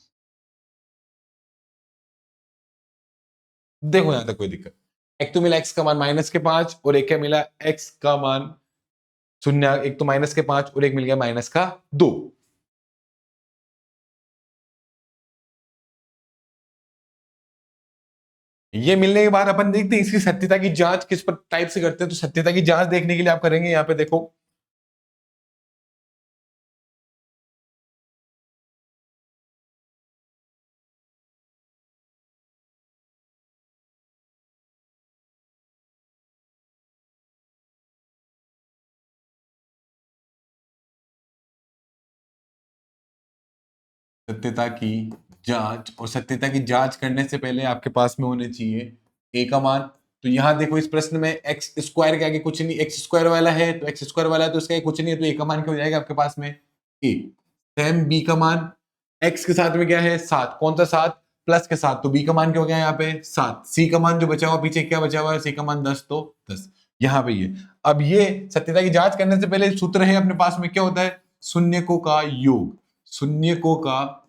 देखो यहां तक कोई दिक्कत? एक तो मिला x का मान माइनस के 5 और एक क्या मिला? x का मान शून्य। एक तो माइनस के 5 और एक मिल गया माइनस का 2। ये मिलने के बाद अपन देखते हैं इसकी सत्यता की जांच किस पर टाइप से करते हैं। तो सत्यता की जांच देखने के लिए आप करेंगे यहाँ पे देखो, सत्यता की जांच। और सत्यता की जांच करने से पहले आपके पास में होने चाहिए ए का मान। तो यहां देखो इस प्रश्न में एक्स स्क्वायर के आगे कुछ नहीं, एक्स स्क्वायर वाला है तो एक्स स्क्वायर वाला है तो इसका आगे कुछ नहीं है, तो ए का मान क्या हो जाएगा आपके पास में? ए। सेम बी का मान, एक्स के साथ में क्या है? 7। कौन सा 7? प्लस के 7। तो बी का मान क्या हो गया यहाँ पे? 7। सी का मान जो बचा हुआ पीछे क्या बचा हुआ है? सी का मान 10, तो 10 यहाँ पे ये। अब ये सत्यता की जांच करने से पहले सूत्र है अपने पास में, क्या होता है? शून्यकों का योग। शून्यकों का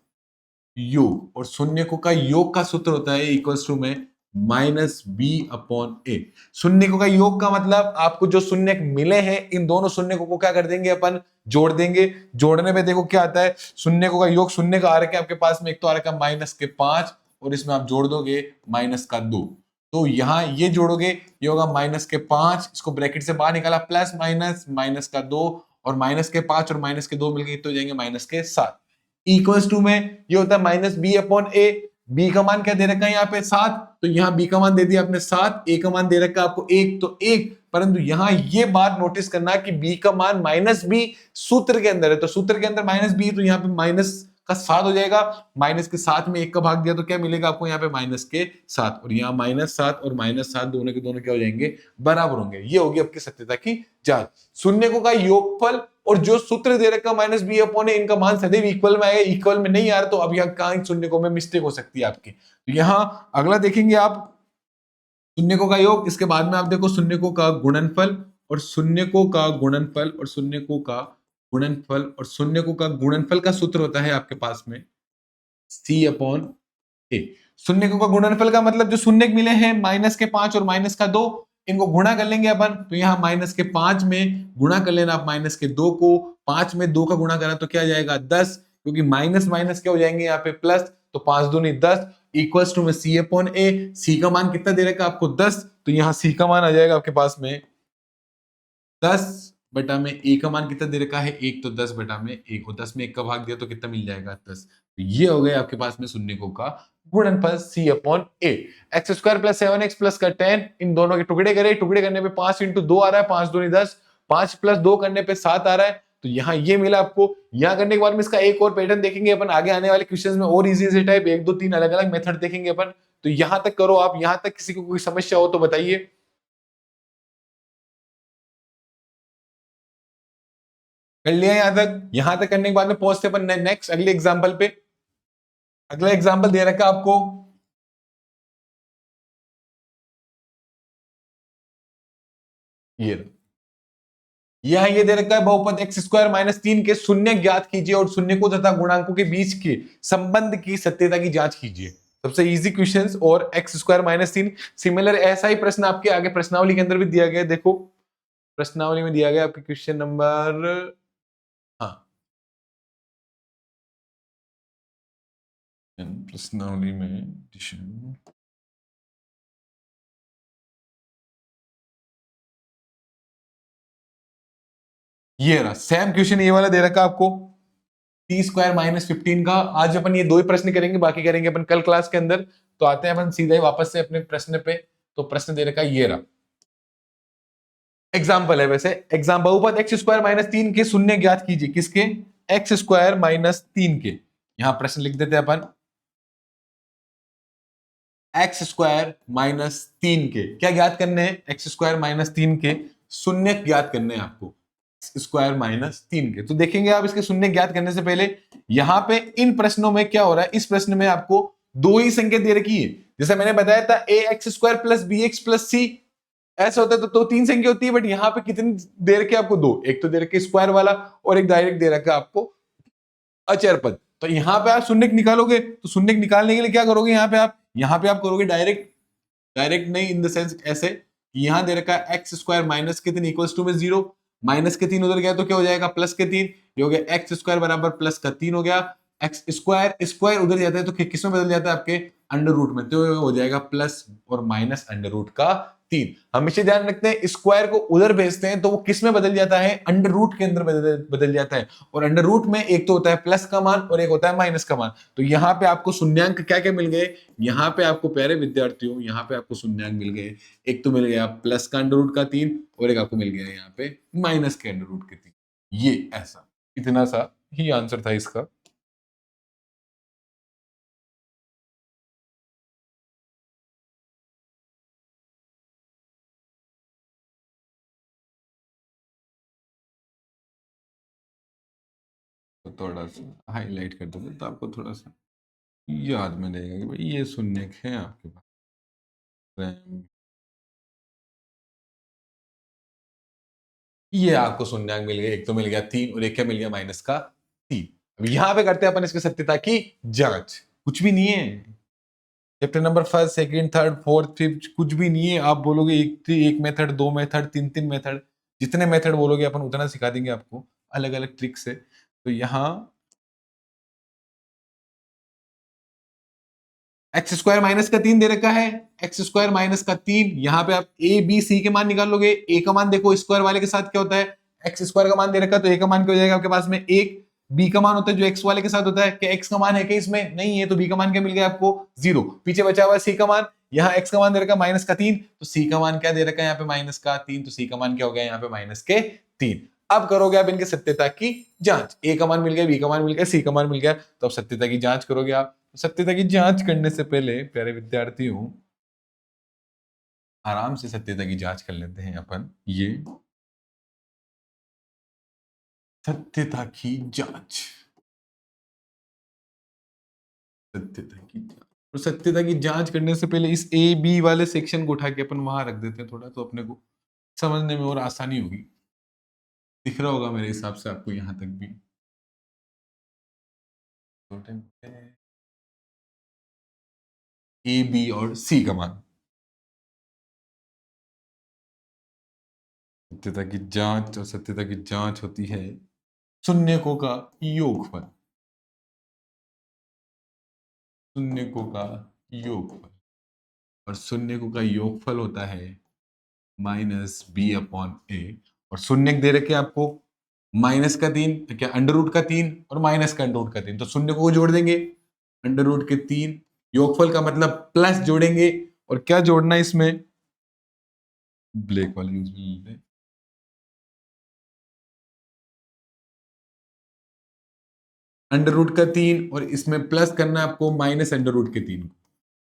योग, और शून्यकों का योग का सूत्र होता है इक्वल्स टू में माइनस बी अपॉन ए। शून्यकों का योग का मतलब आपको जो शून्यक मिले हैं इन दोनों शून्यकों को क्या कर देंगे अपन? जोड़ देंगे। जोड़ने में देखो क्या आता है? शून्यकों का योग, शून्य का आ रखा है आपके पास में, एक तो आ रखा है माइनस के 5 और इसमें आप जोड़ दोगे माइनस का 2। तो यहां ये जोड़ोगे, ये होगा माइनस के 5, इसको ब्रैकेट से बाहर निकाला, प्लस माइनस माइनस का 2 और माइनस के 5 और माइनस के 2 मिलके तो हो जाएंगे माइनस के 7। इक्वल्स टू में ये होता है माइनस बी अपॉन ए। बी का मान क्या दे रखा है यहाँ पे? 7। तो यहाँ बी का मान दे दिया आपने 7, ए का मान दे रखा है आपको 1, तो 1। परंतु यहाँ ये बात नोटिस करना कि बी का मान माइनस बी सूत्र के अंदर है, तो सूत्र के अंदर माइनस बी, तो यहाँ पे माइनस का 7 हो जाएगा। माइनस के 7 में 1 का भाग दिया तो क्या मिलेगा आपको? यहाँ पे माइनस के 7, और यहाँ माइनस 7 और माइनस 7 दोनों के दोनों क्या हो जाएंगे? बराबर होंगे। ये होगी आपकी सत्यता की जांच। शून्यकों का योगफल और जो सूत्र दे रखा माइनस बी अपॉन ए, इनका मान सदैव इक्वल में आएगा। इक्वल में नहीं आ रहा तो अब यहाँ कहां शून्यकों में मिस्टेक हो सकती है आपकी। तो यहाँ अगला देखेंगे आप शून्यकों का योग, इसके बाद में आप देखो शून्यकों का गुणनफल और शून्यकों का गुणनफल और शून्यकों का गुणनफल और शून्यकों का गुणनफल का सूत्र होता है आपके पास में सी अपॉन ए। शून्यकों का गुणनफल का मतलब जो शून्य मिले हैं माइनस के 5 और माइनस का 2, इनको गुणा कर लेंगे अपन। तो यहाँ माइनस के 5 में गुणा कर लेना आप माइनस के 2 को, 5 में 2 का गुणा करा तो क्या जाएगा? 10, क्योंकि माइनस माइनस क्या हो जाएंगे यहाँ पे? प्लस। तो 5 दूनी 10 इक्वल्स टू में सी अपॉन ए। सी का मान कितना दे रखा आपको? 10। तो यहाँ सी का मान आ जाएगा आपके पास में 10 बटा में ए का मान कितना दे रखा है? 1, तो 10 बटा में 1 को 10 में 1 का भाग दिया तो कितना मिल जाएगा? 10। तो ये हो गया आपके पास में शून्यकों का गुणनफल C upon A. X square plus 7x plus का 10, इन दोनों के टुकड़े करे, टुकड़े करने पे 5 इंटू 2 आ रहा है, 5 दूनी 10, 5 प्लस 2 करने पे 7 आ रहा है। तो यहाँ ये मिला आपको। यहाँ करने के बाद में इसका एक और पैटर्न देखेंगे अपन आगे आने वाले क्वेश्चंस में, और इजी से टाइप 1 2 3 अलग अलग मेथड देखेंगे अपन। तो यहाँ तक करो आप, यहाँ तक किसी को कोई समस्या हो तो बताइए। कर लिया यहां तक करने के बाद में पहुंचते अपन नेक्स्ट अगले एग्जांपल पे। अगला एग्जांपल दे रखा आपको, ये यहाँ ये दे रखा है बहुपद एक्स स्क्वायर माइनस 3 के शून्य ज्ञात कीजिए और शून्य को तथा गुणांकों के बीच के संबंध की सत्यता की जांच कीजिए। सबसे इजी क्वेश्चंस। और एक्स स्क्वायर माइनस 3 सिमिलर ऐसा ही प्रश्न आपके आगे प्रश्नावली के अंदर भी दिया गया है। देखो प्रश्नावली में दिया गया आपके क्वेश्चन नंबर, हाँ प्रश्नावली में ये रहा सेम क्वेश्चन, ये वाला दे रखा आपको टी स्क्वायर माइनस 15 का। आज अपन ये दो ही प्रश्न करेंगे, बाकी करेंगे अपन कल क्लास के अंदर। तो आते हैं अपन सीधा ही वापस से अपने प्रश्न पे। तो प्रश्न दे रखा ये रहा, एग्जाम्पल है वैसे। एग्जाम बहुपद एक्स स्क्वायर माइनस 3 के शून्य ज्ञात कीजिए। किसके? एक्स स्क्वायर माइनस 3 के। यहां प्रश्न लिख देते हैं अपन, एक्स स्क्वायर माइनस 3 के क्या ज्ञात करने हैं? एक्स स्क्वायर माइनस 3 के शून्य ज्ञात करने हैं आपको, स्क्वायर माइनस 3 के। तो देखेंगे आप इसके शून्य ज्ञात करने से पहले यहां पे इन प्रश्नों में क्या हो रहा है, इस प्रश्न में आपको दो ही संख्या दे रखी है। जैसे मैंने बताया था A X square plus B X plus C, ऐसा होता है तो तीन संख्या होती है। बट यहाँ पे कितनी दे रखी है आपको? दो। एक तो दे रखी स्क्वायर वाला और एक डायरेक्ट दे रखा है आपको अचर पद। तो यहाँ पे आप शून्य निकालोगे, तो शून्य निकालने के लिए क्या करोगे? यहाँ पे आप करोगे डायरेक्ट, डायरेक्ट नहीं इन द सेंस ऐसे, यहां दे रखा है एक्स स्क्वायर माइनस के 3 इक्वल्स टू में 0, माइनस के 3 उधर गया तो क्या हो जाएगा? प्लस के 3। ये हो गया एक्स स्क्वायर बराबर प्लस का 3 हो गया। एक्स स्क्वायर स्क्वायर उधर जाता है तो किस में बदल जाता है? आपके अंडर रूट में। तो हो जाएगा प्लस और माइनस अंडर रूट का 3। हमेशा ध्यान रखते हैं स्क्वायर को उधर भेजते हैं तो वो किस में बदल जाता है? अंडर रूट के अंदर बदल जाता है। और अंडर रूट में एक तो होता है प्लस का मान और एक होता है माइनस का मान। तो यहाँ पे आपको शून्यांक क्या क्या मिल गए? यहाँ पे आपको प्यारे विद्यार्थियों, यहाँ पे आपको शून्यांक मिल गए। एक तो मिल गया प्लस का अंडर रूट का 3 और एक आपको मिल गया यहाँ पे माइनस के अंडर रूट के 3। ये ऐसा, इतना सा ही आंसर था इसका। तो थोड़ा सा हाईलाइट कर दोगे तो आपको थोड़ा सा याद में रहेगा कि भाई ये शून्य है आपके पास। ये आपको शून्यांक मिल गया, एक तो मिल गया 3 और एक क्या मिल गया? माइनस का 3। अब यहां पे करते हैं अपन इसकी सत्यता की जांच। कुछ भी नहीं है, chapter number first second third fourth fifth कुछ भी नहीं है। आप बोलोगे एक मेथड, दो मेथड, तीन तीन मेथड, जितने मेथड बोलोगे अपन उतना सिखा देंगे आपको, अलग अलग ट्रिक से। तो यहाँ एक्स स्क्वायर माइनस का 3 दे रखा है, एक्स स्क्वायर माइनस का 3। यहाँ पे आप ए बी सी के मान निकाल लोगे। ए का मान देखो स्क्वायर वाले के साथ क्या होता है? एक्स स्क्वायर का मान दे रखा है तो ए का मान क्या हो जाएगा आपके पास में? एक। बी का मान होता है जो एक्स वाले के साथ होता है। क्या एक्स का मान है क्या इसमें? नहीं है, तो बी का मान क्या मिल गया आपको? 0। पीछे बचा हुआ सी का मान। यहाँ एक्स का मान दे रखा है माइनस का 3, तो सी का मान क्या दे रखा है यहाँ पे? माइनस का 3। तो सी का मान क्या हो गया यहाँ पे? माइनस के 3। अब करोगे आप इनके सत्यता की जांच। ए का मान मिल गया, बी का मान मिल गया, सी का मान मिल गया, तो अब सत्यता की जांच करोगे आप। सत्यता की जांच करने से पहले प्यारे विद्यार्थियों, आराम से सत्यता की जांच कर लेते हैं अपन। ये सत्यता की जांच, सत्यता की जांच। और सत्यता की जांच करने से पहले इस ए बी वाले सेक्शन को उठा के अपन वहां रख देते हैं थोड़ा, तो अपने को समझने में और आसानी होगी। दिख रहा होगा मेरे हिसाब से आपको यहां तक भी। ए बी और सी का मान, सत्यता की जांच। और सत्यता की जांच होती है शून्यकों का योगफल, शून्यकों का योगफल। और शून्यकों का योगफल होता है माइनस बी अपॉन ए। और शून्य दे रखे आपको माइनस का 3, क्या अंडर रूट का 3 और माइनस का अंडर रूट का 3। तो शून्य को जोड़ देंगे, अंडर रूट के 3। योगफल का मतलब प्लस जोड़ेंगे। और क्या जोड़ना है इसमें? ब्लैक वाले यूज, अंडर रूट का 3 और इसमें प्लस करना है आपको माइनस अंडर रूट के 3।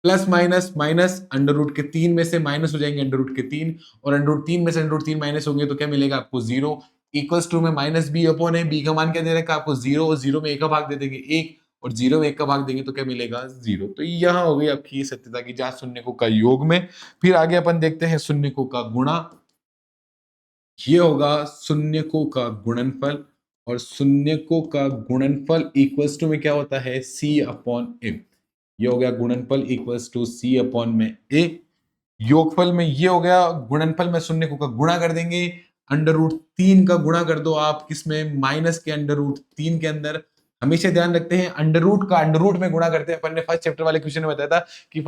Plus minus minus under root के 3 में से माइनस हो जाएंगे अंडर रूट के 3, और अंडर रूट 3 में से अंडर रूट 3 माइनस होंगे तो क्या मिलेगा आपको? 0। इक्वल्स टू में माइनस बी अपॉन है, बी का मान क्या दे रखा है आपको? 0। और 0 में एक का भाग दे देंगे 1, और 0 में 1 का भाग देंगे तो क्या मिलेगा? 0। तो यहां हो गई आपकी ये सत्यता की जांच शून्यकों का योग में। फिर आगे अपन देखते हैं शून्यकों का गुणा। ये होगा शून्यकों का गुणनफल, और शून्यकों का गुणनफल इक्वल्स टू में क्या होता है, c अपॉन a। ये हो गया गुणनफल इक्वल्स टू c अपॉन में a। योगफल में ये हो गया, गुणनफल में शून्यकों का गुणा कर देंगे, अंडर रूट 3 का गुणा कर दो आप किसमें, माइनस के अंडर रूट 3 के अंदर। हमेशा ध्यान रखते हैं अंडर रूट का अंडर रूट में गुणा करते हैं। अपन ने फर्स्ट चैप्टर वाले क्वेश्चन में बताया था कि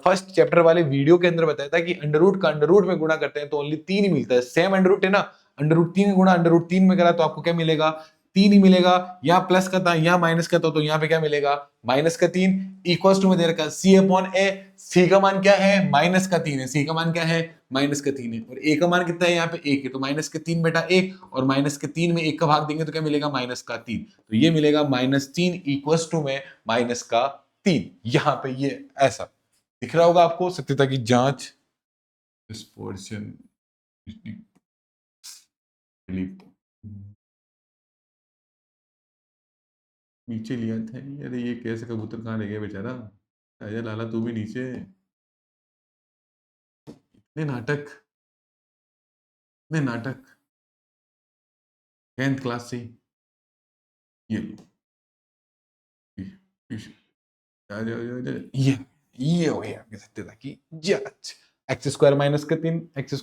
फर्स्ट चैप्टर वाले वीडियो के अंदर बताया था कि अंडर रूट का अंडर रूट में गुणा करते हैं तो ओनली 3 ही मिलता है। सेम अंडर रूट है ना, अंडर रूट 3 गुणा अंडर रूट 3 में करा तो आपको क्या मिलेगा, 3 ही मिलेगा। यहाँ प्लस का था, यहाँ माइनस का था, तो यहाँ पे क्या मिलेगा, -3 इक्वल्स टू में दे रखा है c अपॉन a। c का मान क्या है, -3 है। c का मान क्या है, -3 है। और a का मान कितना है, यहाँ पे 1 है, तो -3 बेटा 1, और -3 में 1 का भाग देंगे तो क्या मिलेगा, -3। तो ये मिलेगा -3 इक्वल्स टू में -3। यहाँ पे ये ऐसा दिख रहा होगा आपको, सत्यता की जांच इस पोर्शन नीचे लिया था। अरे ये कैसे कबूतर कहाँ रह गया बेचारा, आजा लाला तू भी नीचे। इतने नाटक, इतने नाटक 10th क्लास से। ये लो, ये ये हो गया आपकी सत्यता की जांच। x² - 3, x²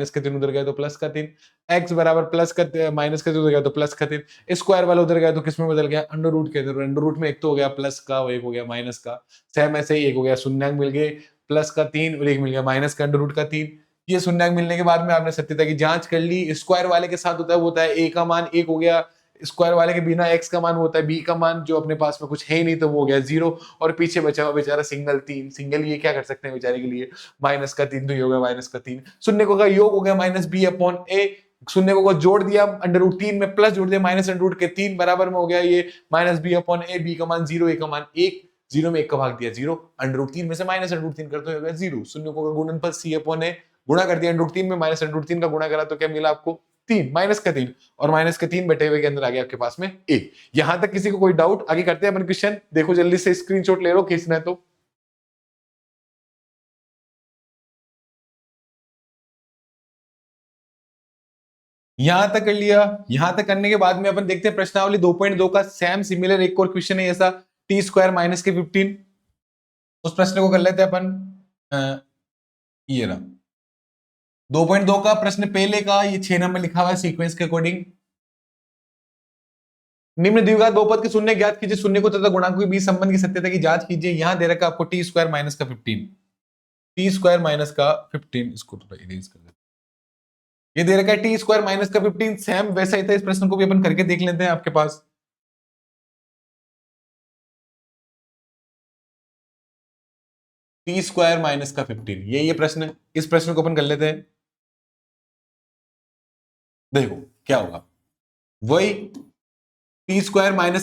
- 3 उधर गया तो +3, x बराबर -3 उधर गया तो +3, स्क्वायर वाला उधर गया तो किसमें बदल गया, अंडर रूट के अंदर। अंडर रूट में एक तो हो गया प्लस का और एक हो गया माइनस का। सेम ऐसे ही एक हो गया शून्यंक मिल गए +3 और एक मिल गया माइनस का अंडर रूट 3। ये शून्यंक मिलने के बाद में आपने सत्यता की जांच कर ली। स्क्वायर वाले के साथ होता है, वो होता है a का मान 1 हो गया, स्क्वायर वाले के बिना x का मान होता है b का मान, जो अपने पास में कुछ है ही नहीं तो वो हो गया 0। और पीछे बचा हुआ बेचारा सिंगल 3, सिंगल ये क्या कर सकते हैं बेचारे के लिए, -3 तो ये हो गया -3। शून्यकों का योग हो गया -b अपॉन a। शून्यकों को जोड़ दिया अंडर रूट 3 में, प्लस जोड़ दिया -√3 बराबर में हो गया ये -b अपॉन a। b का मान 0, a का मान 1, 0 में 1 का भाग दिया 0, अंडर रूट 3 में से -√3 करते हो गया 0। शून्यकों का गुणनफल c अपॉन a, गुणा कर दिया अंडर रूट 3 में, -√3 का गुणा करा तो क्या मिला आपको 3, -3, और -3 बटे हुए के अंदर आ गया आपके पास में a। यहां तक किसी को कोई डाउट, आगे करते हैं अपन क्वेश्चन। देखो जल्दी से स्क्रीनशॉट ले लो खींचना है तो। यहां तक कर लिया। यहां तक करने के बाद में अपन देखते हैं प्रश्नावली 2.2 का सेम सिमिलर एक और क्वेश्चन है ऐसा, t² - 15। उस प्रश्न को कर लेते हैं अपन। ये रहा 2.2 का प्रश्न पहले का, ये 6 नंबर लिखा हुआ है सीक्वेंस के अकॉर्डिंग। निम्न द्विघात बहुपद के शून्य ज्ञात कीजिए, शून्य को तथा गुणांकों के बीच संबंध की सत्यता की जांच कीजिए। यहां दे रखा आपको t² - 15, t² - 15, इसको थोड़ा इरेज कर देते। ये दे रखा है t² - 15, सेम वैसा ही था। इस प्रश्न को भी अपन करके देख लेते हैं आपके पास। t² - 15, ये प्रश्न है। इस प्रश्न को अपन कर लेते हैं। देखो क्या होगा, वही t²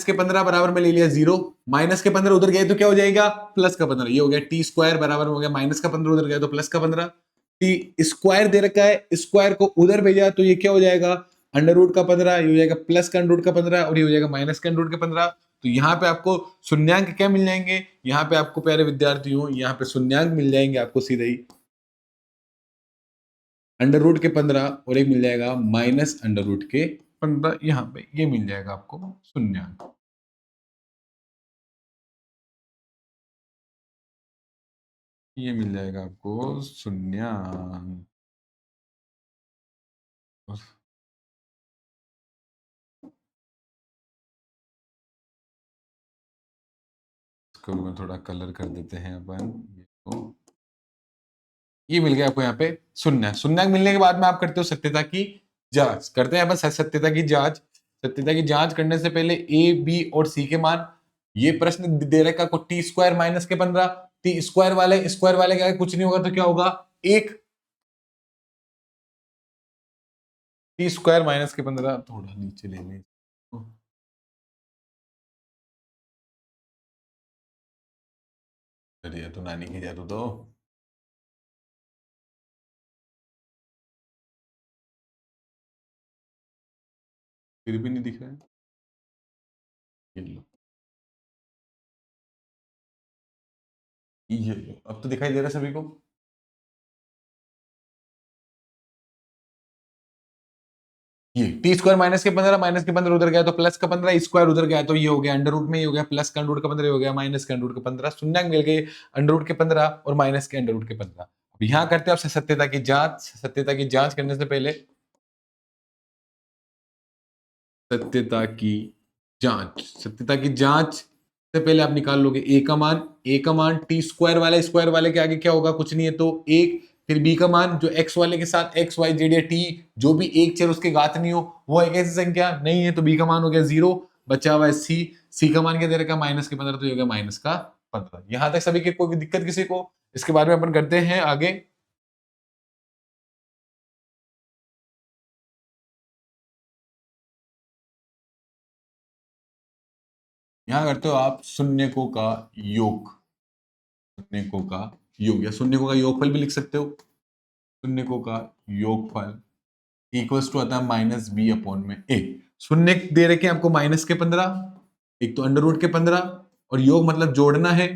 - 15 बराबर में ले लिया 0, -15 उधर गए तो क्या हो जाएगा, +15। ये हो गया t² बराबर में हो गया -15 उधर गया तो +15। टी स्क्वायर दे रखा है, स्क्वायर को उधर भेजा तो ये क्या हो जाएगा, अंडर रूट 15, ये हो जाएगा प्लस का अंडर रूट 15 और ये हो जाएगा माइनस का अंडर रूट 15। तो यहाँ पे आपको शून्यांक क्या मिल जाएंगे, यहाँ पे आपको प्यारे विद्यार्थियों यहाँ पे शून्यांक मिल जाएंगे आपको सीधे ही, अंडर रूट 15 और एक मिल जाएगा -अंडर रूट 15। यहाँ पे ये मिल जाएगा आपको शून्यांक। ये मिल जाएगा आपको शून्यांक। इसको मैं थोड़ा कलर कर देते हैं अपन, ये तो ये मिल गया आपको यहाँ पे शून्य। शून्य मिलने के बाद में आप करते हो सत्यता की जांच। करते हैं अपन सत्यता की जांच। सत्यता की जांच करने से पहले ए बी और सी के मान, ये प्रश्न दे रखा को t² - 15, टी स्क्वायर वाले का कुछ नहीं होगा तो क्या होगा, एक। t² - 15 थोड़ा नीचे ले लें, अरे तो नानी की जादू तो फिर भी नहीं दिख रहा है। ये लो, ये लो, अब तो दिखाई दे रहा है सभी को। ये टी स्क्वायर माइनस के 15 उधर गया तो प्लस का 15, स्क्वायर उधर गया तो ये हो गया अंडर रूट में, ये हो गया प्लस का अंडर रूट का 15, हो गया माइनस का अंडर रूट का 15, शून्य मिल गए अंडर रूट के 15 और माइनस के अंडर रूट के 15। अब यहां करते हैं आपसे सत्यता की जांच। सत्यता की जांच करने से पहले सत्यता की जांच से पहले आप निकाल लोगे ए का मान टी स्क्वायर वाले के आगे क्या होगा, कुछ नहीं है तो एक, फिर बी का मान जो एक्स वाले के साथ एक्स वाई जेड या टी जो भी एक चर उसके घात नहीं हो वो एक ऐसी संख्या नहीं है तो बी का मान हो गया 0, बचा हुआ है सी का मान क्या दे रखा माइनस के 15 तो ये हो गया माइनस का 15। यहां तक सभी के कोई दिक्कत किसी को? इसके बारे में अपन करते हैं आगे। यहां करते हो आप शून्यकों का योग, शून्यकों का योग या शून्यकों का योगफल भी लिख सकते हो। शून्यकों का योगफल इक्वल्स टू आता है माइनस बी अपॉन में ए। शून्य दे रखे आपको माइनस के 15, एक तो अंडर रूट के 15 और योग मतलब जोड़ना है।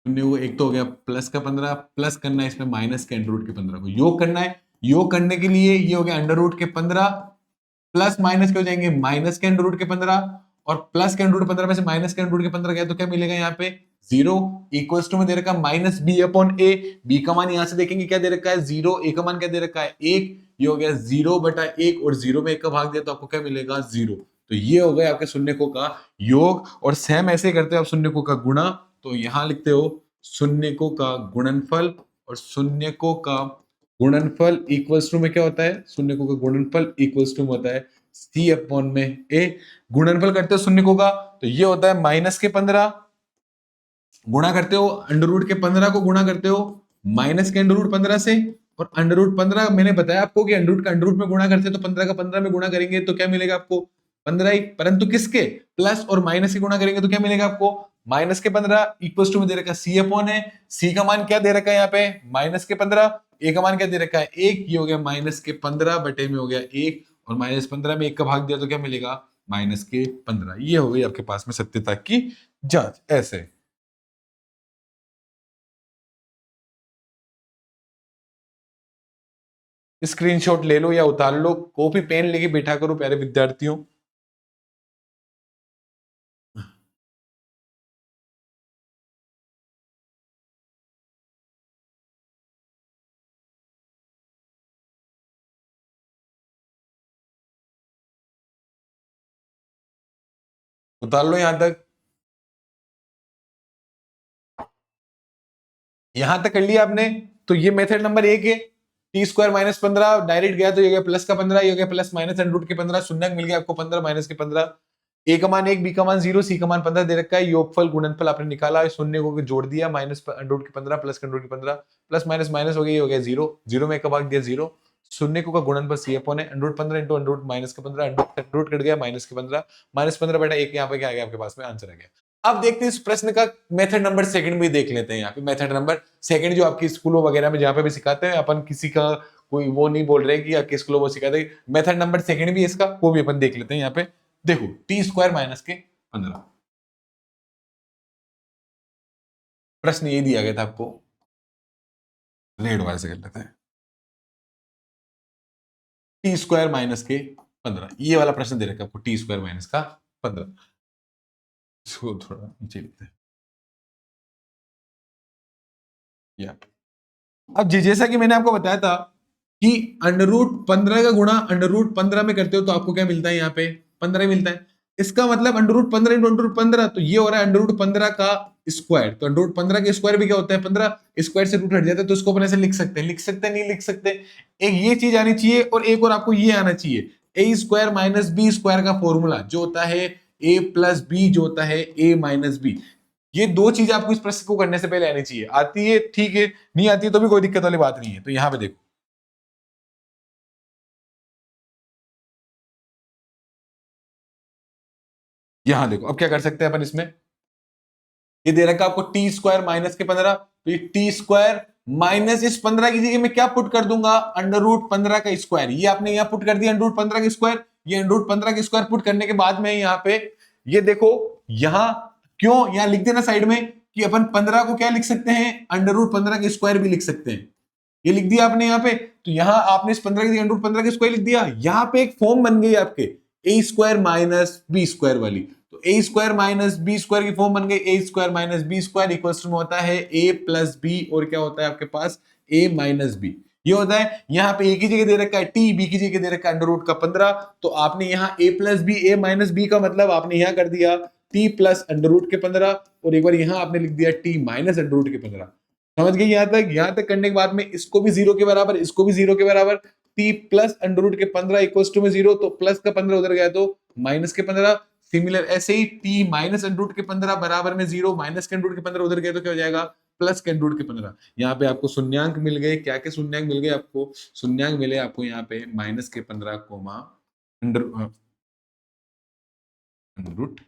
शून्य को एक तो हो गया प्लस का 15, प्लस करना है इसमें माइनस के अंडर रूट के 15 को योग करना है। योग करने के लिए ये हो गया अंडर रूट के 15 प्लस माइनस के हो जाएंगे माइनस के अंडर रूट के 15 और प्लस के अंडर रूट 15 में से माइनस के अंडर रूट के 15 गया तो क्या मिलेगा यहाँ पे 0 इक्वल्स टू में दे रखा है माइनस बी अपॉन ए। बी का मान यहां से देखेंगे क्या दे रखा है 0, ए का मान क्या दे रखा है 1, ये हो गया 0/1 और 0 में 1 का भाग दिया तो आपको क्या मिलेगा 0। तो ये हो गया आपके शून्यकों का योग। और सेम ऐसे करते हो आप शून्यकों का गुणा, तो यहां लिखते हो शून्यकों का गुणनफल और शून्यकों का गुणनफल इक्वल्स टू में क्या होता है, शून्यकों का गुणनफल इक्वल्स टू में होता है सी अपॉन में ए। गुणनफल करते हो शून्यकों का तो ये होता है माइनस के 15 गुणा करते हो अंडर रूट के 15 को गुणा करते हो माइनस के अंडर रूट 15 से, और अंडर रूट 15 मैंने बताया आपको कि अंडर रूट का अंडर रूट में गुणा करते हैं तो 15 का 15 में गुणा करेंगे तो क्या मिलेगा आपको 15 ही, परंतु किसके प्लस और माइनस के गुणा करेंगे तो क्या मिलेगा आपको माइनस के 15 इक्वल्स टू में दे रखा है सी अपॉन है। सी का मान क्या दे रखा है यहाँ पे माइनस के 15, ए का मान क्या दे रखा है 1, ये हो गया माइनस के 15 बटे में हो गया 1 और माइनस 15 में 1 का भाग दिया तो क्या मिलेगा माइनस के 15। ये हो गई आपके पास में सत्यता की जांच। ऐसे स्क्रीनशॉट ले लो या उतार लो, कॉपी पेन लेके बैठा करो प्यारे विद्यार्थियों। उतार लो यहां तक कर लिया आपने। तो ये मेथड नंबर 1 है, टी स्क्वायर माइनस 15 डायरेक्ट गया तो ये गया प्लस का 15, ये हो गया प्लस माइनस अंडर रूट के 15, शून्य मिल गया आपको 15 माइनस के 15। ए का मान 1, बी का मान 0, सी का मान 15 दे रखा है। योगफल गुणनफल आपने निकाला है, शून्य को जोड़ दिया, माइनस अंडर रूट के 15 प्लस अंडर रूट के 15, प्लस माइनस माइनस हो गया, ये हो गया 0, 0 में एक का भाग दिया 0। शून्य को का गुणनफल सी अपॉन है under root 15 into under root minus के 15, अंडर रूट कट गया माइनस के 15, माइनस 15 बटा 1 यहाँ पे क्या आ गया आपके पास में आंसर आ गया। अब देखते हैं इस प्रश्न का मेथड नंबर सेकंड भी देख लेते हैं। यहाँ पे मेथड नंबर सेकंड जो आपकी स्कूलों वगैरह में जहाँ पे भी सिखाते हैं, अपन किसी का कोई वो नहीं बोल रहे कि आपके स्कूलों वो सिखाते हैं, मेथड नंबर सेकंड भी इसका वो भी अपन देख लेते हैं। यहाँ पे देखो टी स्क्वायर माइनस के 15 प्रश्न ये दिया गया था आपको, रेड वाले से कर लेते हैं। टी स्क्वायर माइनस के 15 ये वाला प्रश्न दे रखा है आपको, टी स्क्वायर माइनस का 15। इसको थोड़ा नीचे लिखते हैं। या अब जैसा कि मैंने आपको बताया था कि अंडर रूट 15 का गुणा अंडर रूट 15 में करते हो तो आपको क्या मिलता है यहाँ पे 15 मिलता है। इसका मतलब under root 15 into under root 15 तो ये हो रहा है अंडर रूट 15 का स्क्वायर। तो अंडर रूट 15 का स्क्वायर भी क्या होता है 15, स्क्वायर से रूट हट जाता है तो इसको अपन ऐसे लिख सकते हैं नहीं लिख सकते। एक ये चीज आनी चाहिए और एक और आपको ये आना चाहिए, ए स्क्वायर माइनस बी स्क्वायर का फॉर्मूला जो होता है ए प्लस बी जो होता है ए माइनस बी। ये दो चीज आपको इस प्रश्न को करने से पहले आनी चाहिए। आती है ठीक है, नहीं आती है तो भी कोई दिक्कत वाली बात नहीं है। तो यहां पे देखो यहां देखो अब क्या कर सकते हैं अपन इसमें, ये दे रखा आपको टी स्क्वायर माइनस के 15 तो ये टी स्क्वायर माइनस इस 15 की जगह मैं क्या पुट कर दूंगा अंडर रूट 15 का स्क्वायर। ये आपने यहां पुट कर दिया अंडर रूट 15 का स्क्वायर, ये अंडर रूट 15 का स्क्वायर पुट करने के बाद में यहां पे ये देखो यहां क्यों यहां लिख देना साइड में कि अपन 15 को क्या लिख सकते हैं, अंडर रूट 15 के स्क्वायर भी लिख सकते हैं। ये लिख दिया आपने यहाँ पे, तो यहाँ आपने इस 15 की अंडर रूट 15 के स्क्वायर लिख दिया। यहाँ पे एक फॉर्म बन गई आपके A square minus B square वाली, तो A square minus B square की फॉर्म बन गई। A square minus B square equal to होता है ए प्लस बी, और क्या होता है आपके पास ए माइनस बी। ये होता है, यहाँ पे ए की जगह दे रखा है टी, बी की जगह दे रखा है अंडर रूट का 15, तो आपने यहाँ ए प्लस बी, ए माइनस बी का मतलब आपने यहाँ कर दिया टी प्लस अंडर रूट के 15, और एक बार यहाँ आपने लिख दिया टी माइनस अंडर रूट के 15। समझ गए यहाँ तक? यहाँ तक करने के बाद में इसको भी 0 के बराबर, इसको भी 0 के बराबर, टी प्लस अंडर रूट के 15 इक्वल टू में 0, तो प्लस का 15 उधर गया तो माइनस के 15। सिमिलर ऐसे ही टी माइनस अंडर रूट के 15 बराबर में 0, माइनस के अंडर रूट के 15 उधर गया तो क्या हो जाएगा, प्लस के अंडर रूट के 15। यहाँ पे आपको शून्यांक मिल गए, क्या क्या शून्यांक मिल गए आपको, शून्यांक मिले आपको यहाँ पे माइनस के 15 comma under root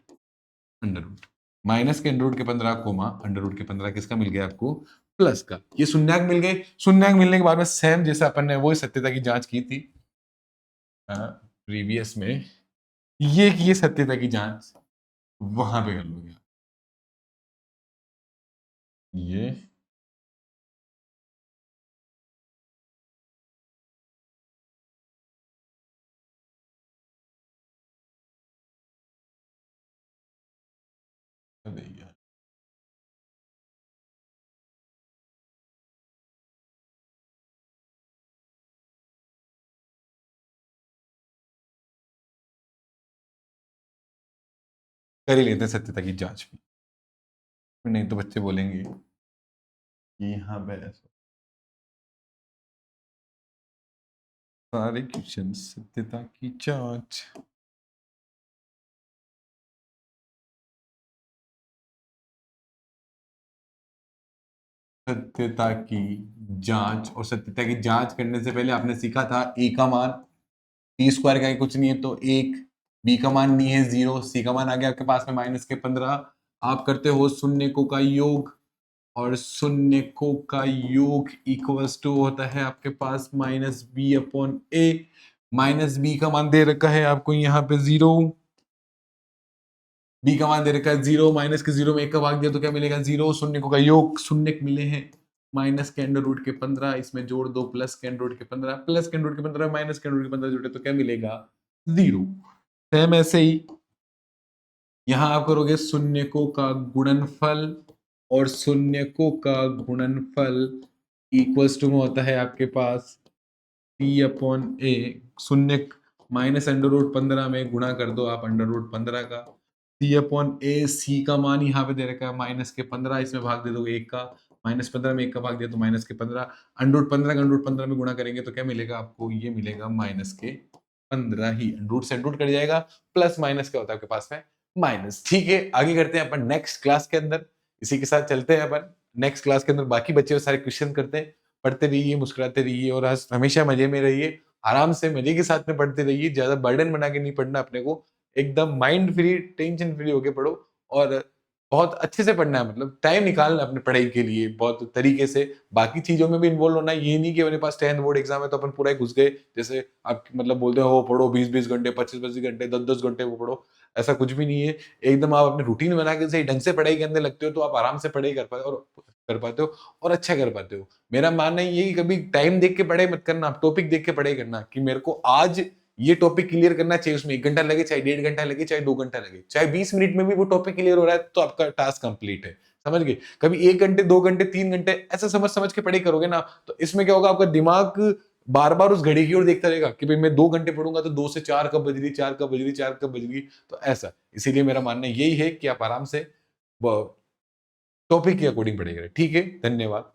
under root minus के अंडर रूट के 15 कोमा अंडर रूट के 15 किसका मिल गया आपको, प्लस का। ये शून्यांक मिल गए। शून्यांक मिलने के बाद में सेम जैसे अपन ने वही सत्यता की जांच की थी प्रीवियस में, ये सत्यता की जांच वहां पे कर लोगे ये कर ही लेते हैं सत्यता की जांच भी, नहीं तो बच्चे बोलेंगे कि यहाँ पे सारे क्वेश्चन सत्यता की जांच। सत्यता की जांच, और सत्यता की जांच करने से पहले आपने सीखा था ए का मान, टी स्क्वायर का कुछ नहीं है तो 1, बी का मान नहीं है 0, सी का मान आ गया आपके पास में माइनस के 15। आप करते हो शून्यकों का योग, और शून्यकों का योग इक्वल्स टू होता है आपके पास माइनस बी अपॉन ए। माइनस बी का मान दे रखा है आपको यहाँ पे 0, बी का मान दे रखा है 0, माइनस के 0 में 1 का भाग दिया तो क्या मिलेगा 0। शून्यकों का योग, शून्यक मिले हैं माइनस के अंडर रूट के 15, इसमें जोड़ दो प्लस के अंडर रूट के 15, प्लस के अंडर रूट के 15 माइनस के अंडर रूट के 15 जोड़े तो क्या मिलेगा 0। सेम ऐसे ही यहां आप करोगे शून्यकों का गुणनफल, और शून्यकों का गुणनफल इक्वल्स टू में होता है आपके पास टी अपॉन ए। शून्यक माइनस अंडर रूट 15 में गुणा कर दो आप अंडर रूट 15 का, सी अपॉन ए। सी का मान यहाँ पे दे रखा है माइनस के 15, इसमें भाग दे दो 1 का, माइनस 15 में 1 का भाग दिया तो माइनस के 15, अंडर रूट 15 का अंडर रूट 15 में गुणा करेंगे तो क्या मिलेगा आपको, ये मिलेगा माइनस के 15 ही। अंडर रूट से अंडर रूट कट जाएगा, प्लस माइनस क्या होता है आपके पास में माइनस। ठीक है, आगे करते हैं अपन नेक्स्ट क्लास के अंदर, इसी के साथ चलते हैं अपन नेक्स्ट क्लास के अंदर। बाकी बच्चे सारे क्वेश्चन करते हैं, पढ़ते रहिए, मुस्कुराते रहिए, और हमेशा मजे में रहिए, आराम से मजे के साथ में पढ़ते रहिए। ज्यादा बर्डन बना के नहीं पढ़ना अपने को, एकदम माइंड फ्री, टेंशन फ्री होके पढ़ो, और बहुत अच्छे से पढ़ना है, मतलब टाइम निकालना अपने पढ़ाई के लिए बहुत तरीके से। बाकी चीजों में भी इन्वॉल्व होना है, ये नहीं कि अपने पास 10th बोर्ड एग्जाम है तो अपन पूरा ही घुस गए, जैसे आप मतलब बोलते हो वो पढ़ो 20-20 घंटे, 25-25 घंटे, 10-10 घंटे वो पढ़ो, ऐसा कुछ भी नहीं है। एकदम आप अपने रूटीन बना के सही ढंग से पढ़ाई करने लगते हो तो आप आराम से पढ़ाई कर पाते हो और अच्छा कर पाते हो। मेरा मानना ये कि कभी टाइम देख के पढ़ाई मत करना, टॉपिक देख के पढ़ाई करना, कि मेरे को आज ये टॉपिक क्लियर करना चाहिए, उसमें 1 घंटा लगे, चाहे 1.5 घंटा लगे, चाहे 2 घंटा लगे, चाहे 20 मिनट में भी वो टॉपिक क्लियर हो रहा है तो आपका टास्क कंप्लीट है। समझ गए? कभी 1 घंटे, 2 घंटे, 3 घंटे ऐसा समझ समझ के पढ़ाई करोगे ना, तो इसमें क्या होगा, आपका दिमाग बार बार उस घड़ी की ओर देखता रहेगा कि भाई मैं 2 घंटे पढ़ूंगा तो 2 से 4 कब बज रही, 4 कब बज रही, 4 कब बज रही, तो ऐसा। इसीलिए मेरा मानना यही है कि आप आराम से टॉपिक के अकॉर्डिंग पढ़ाई करें। ठीक है, धन्यवाद।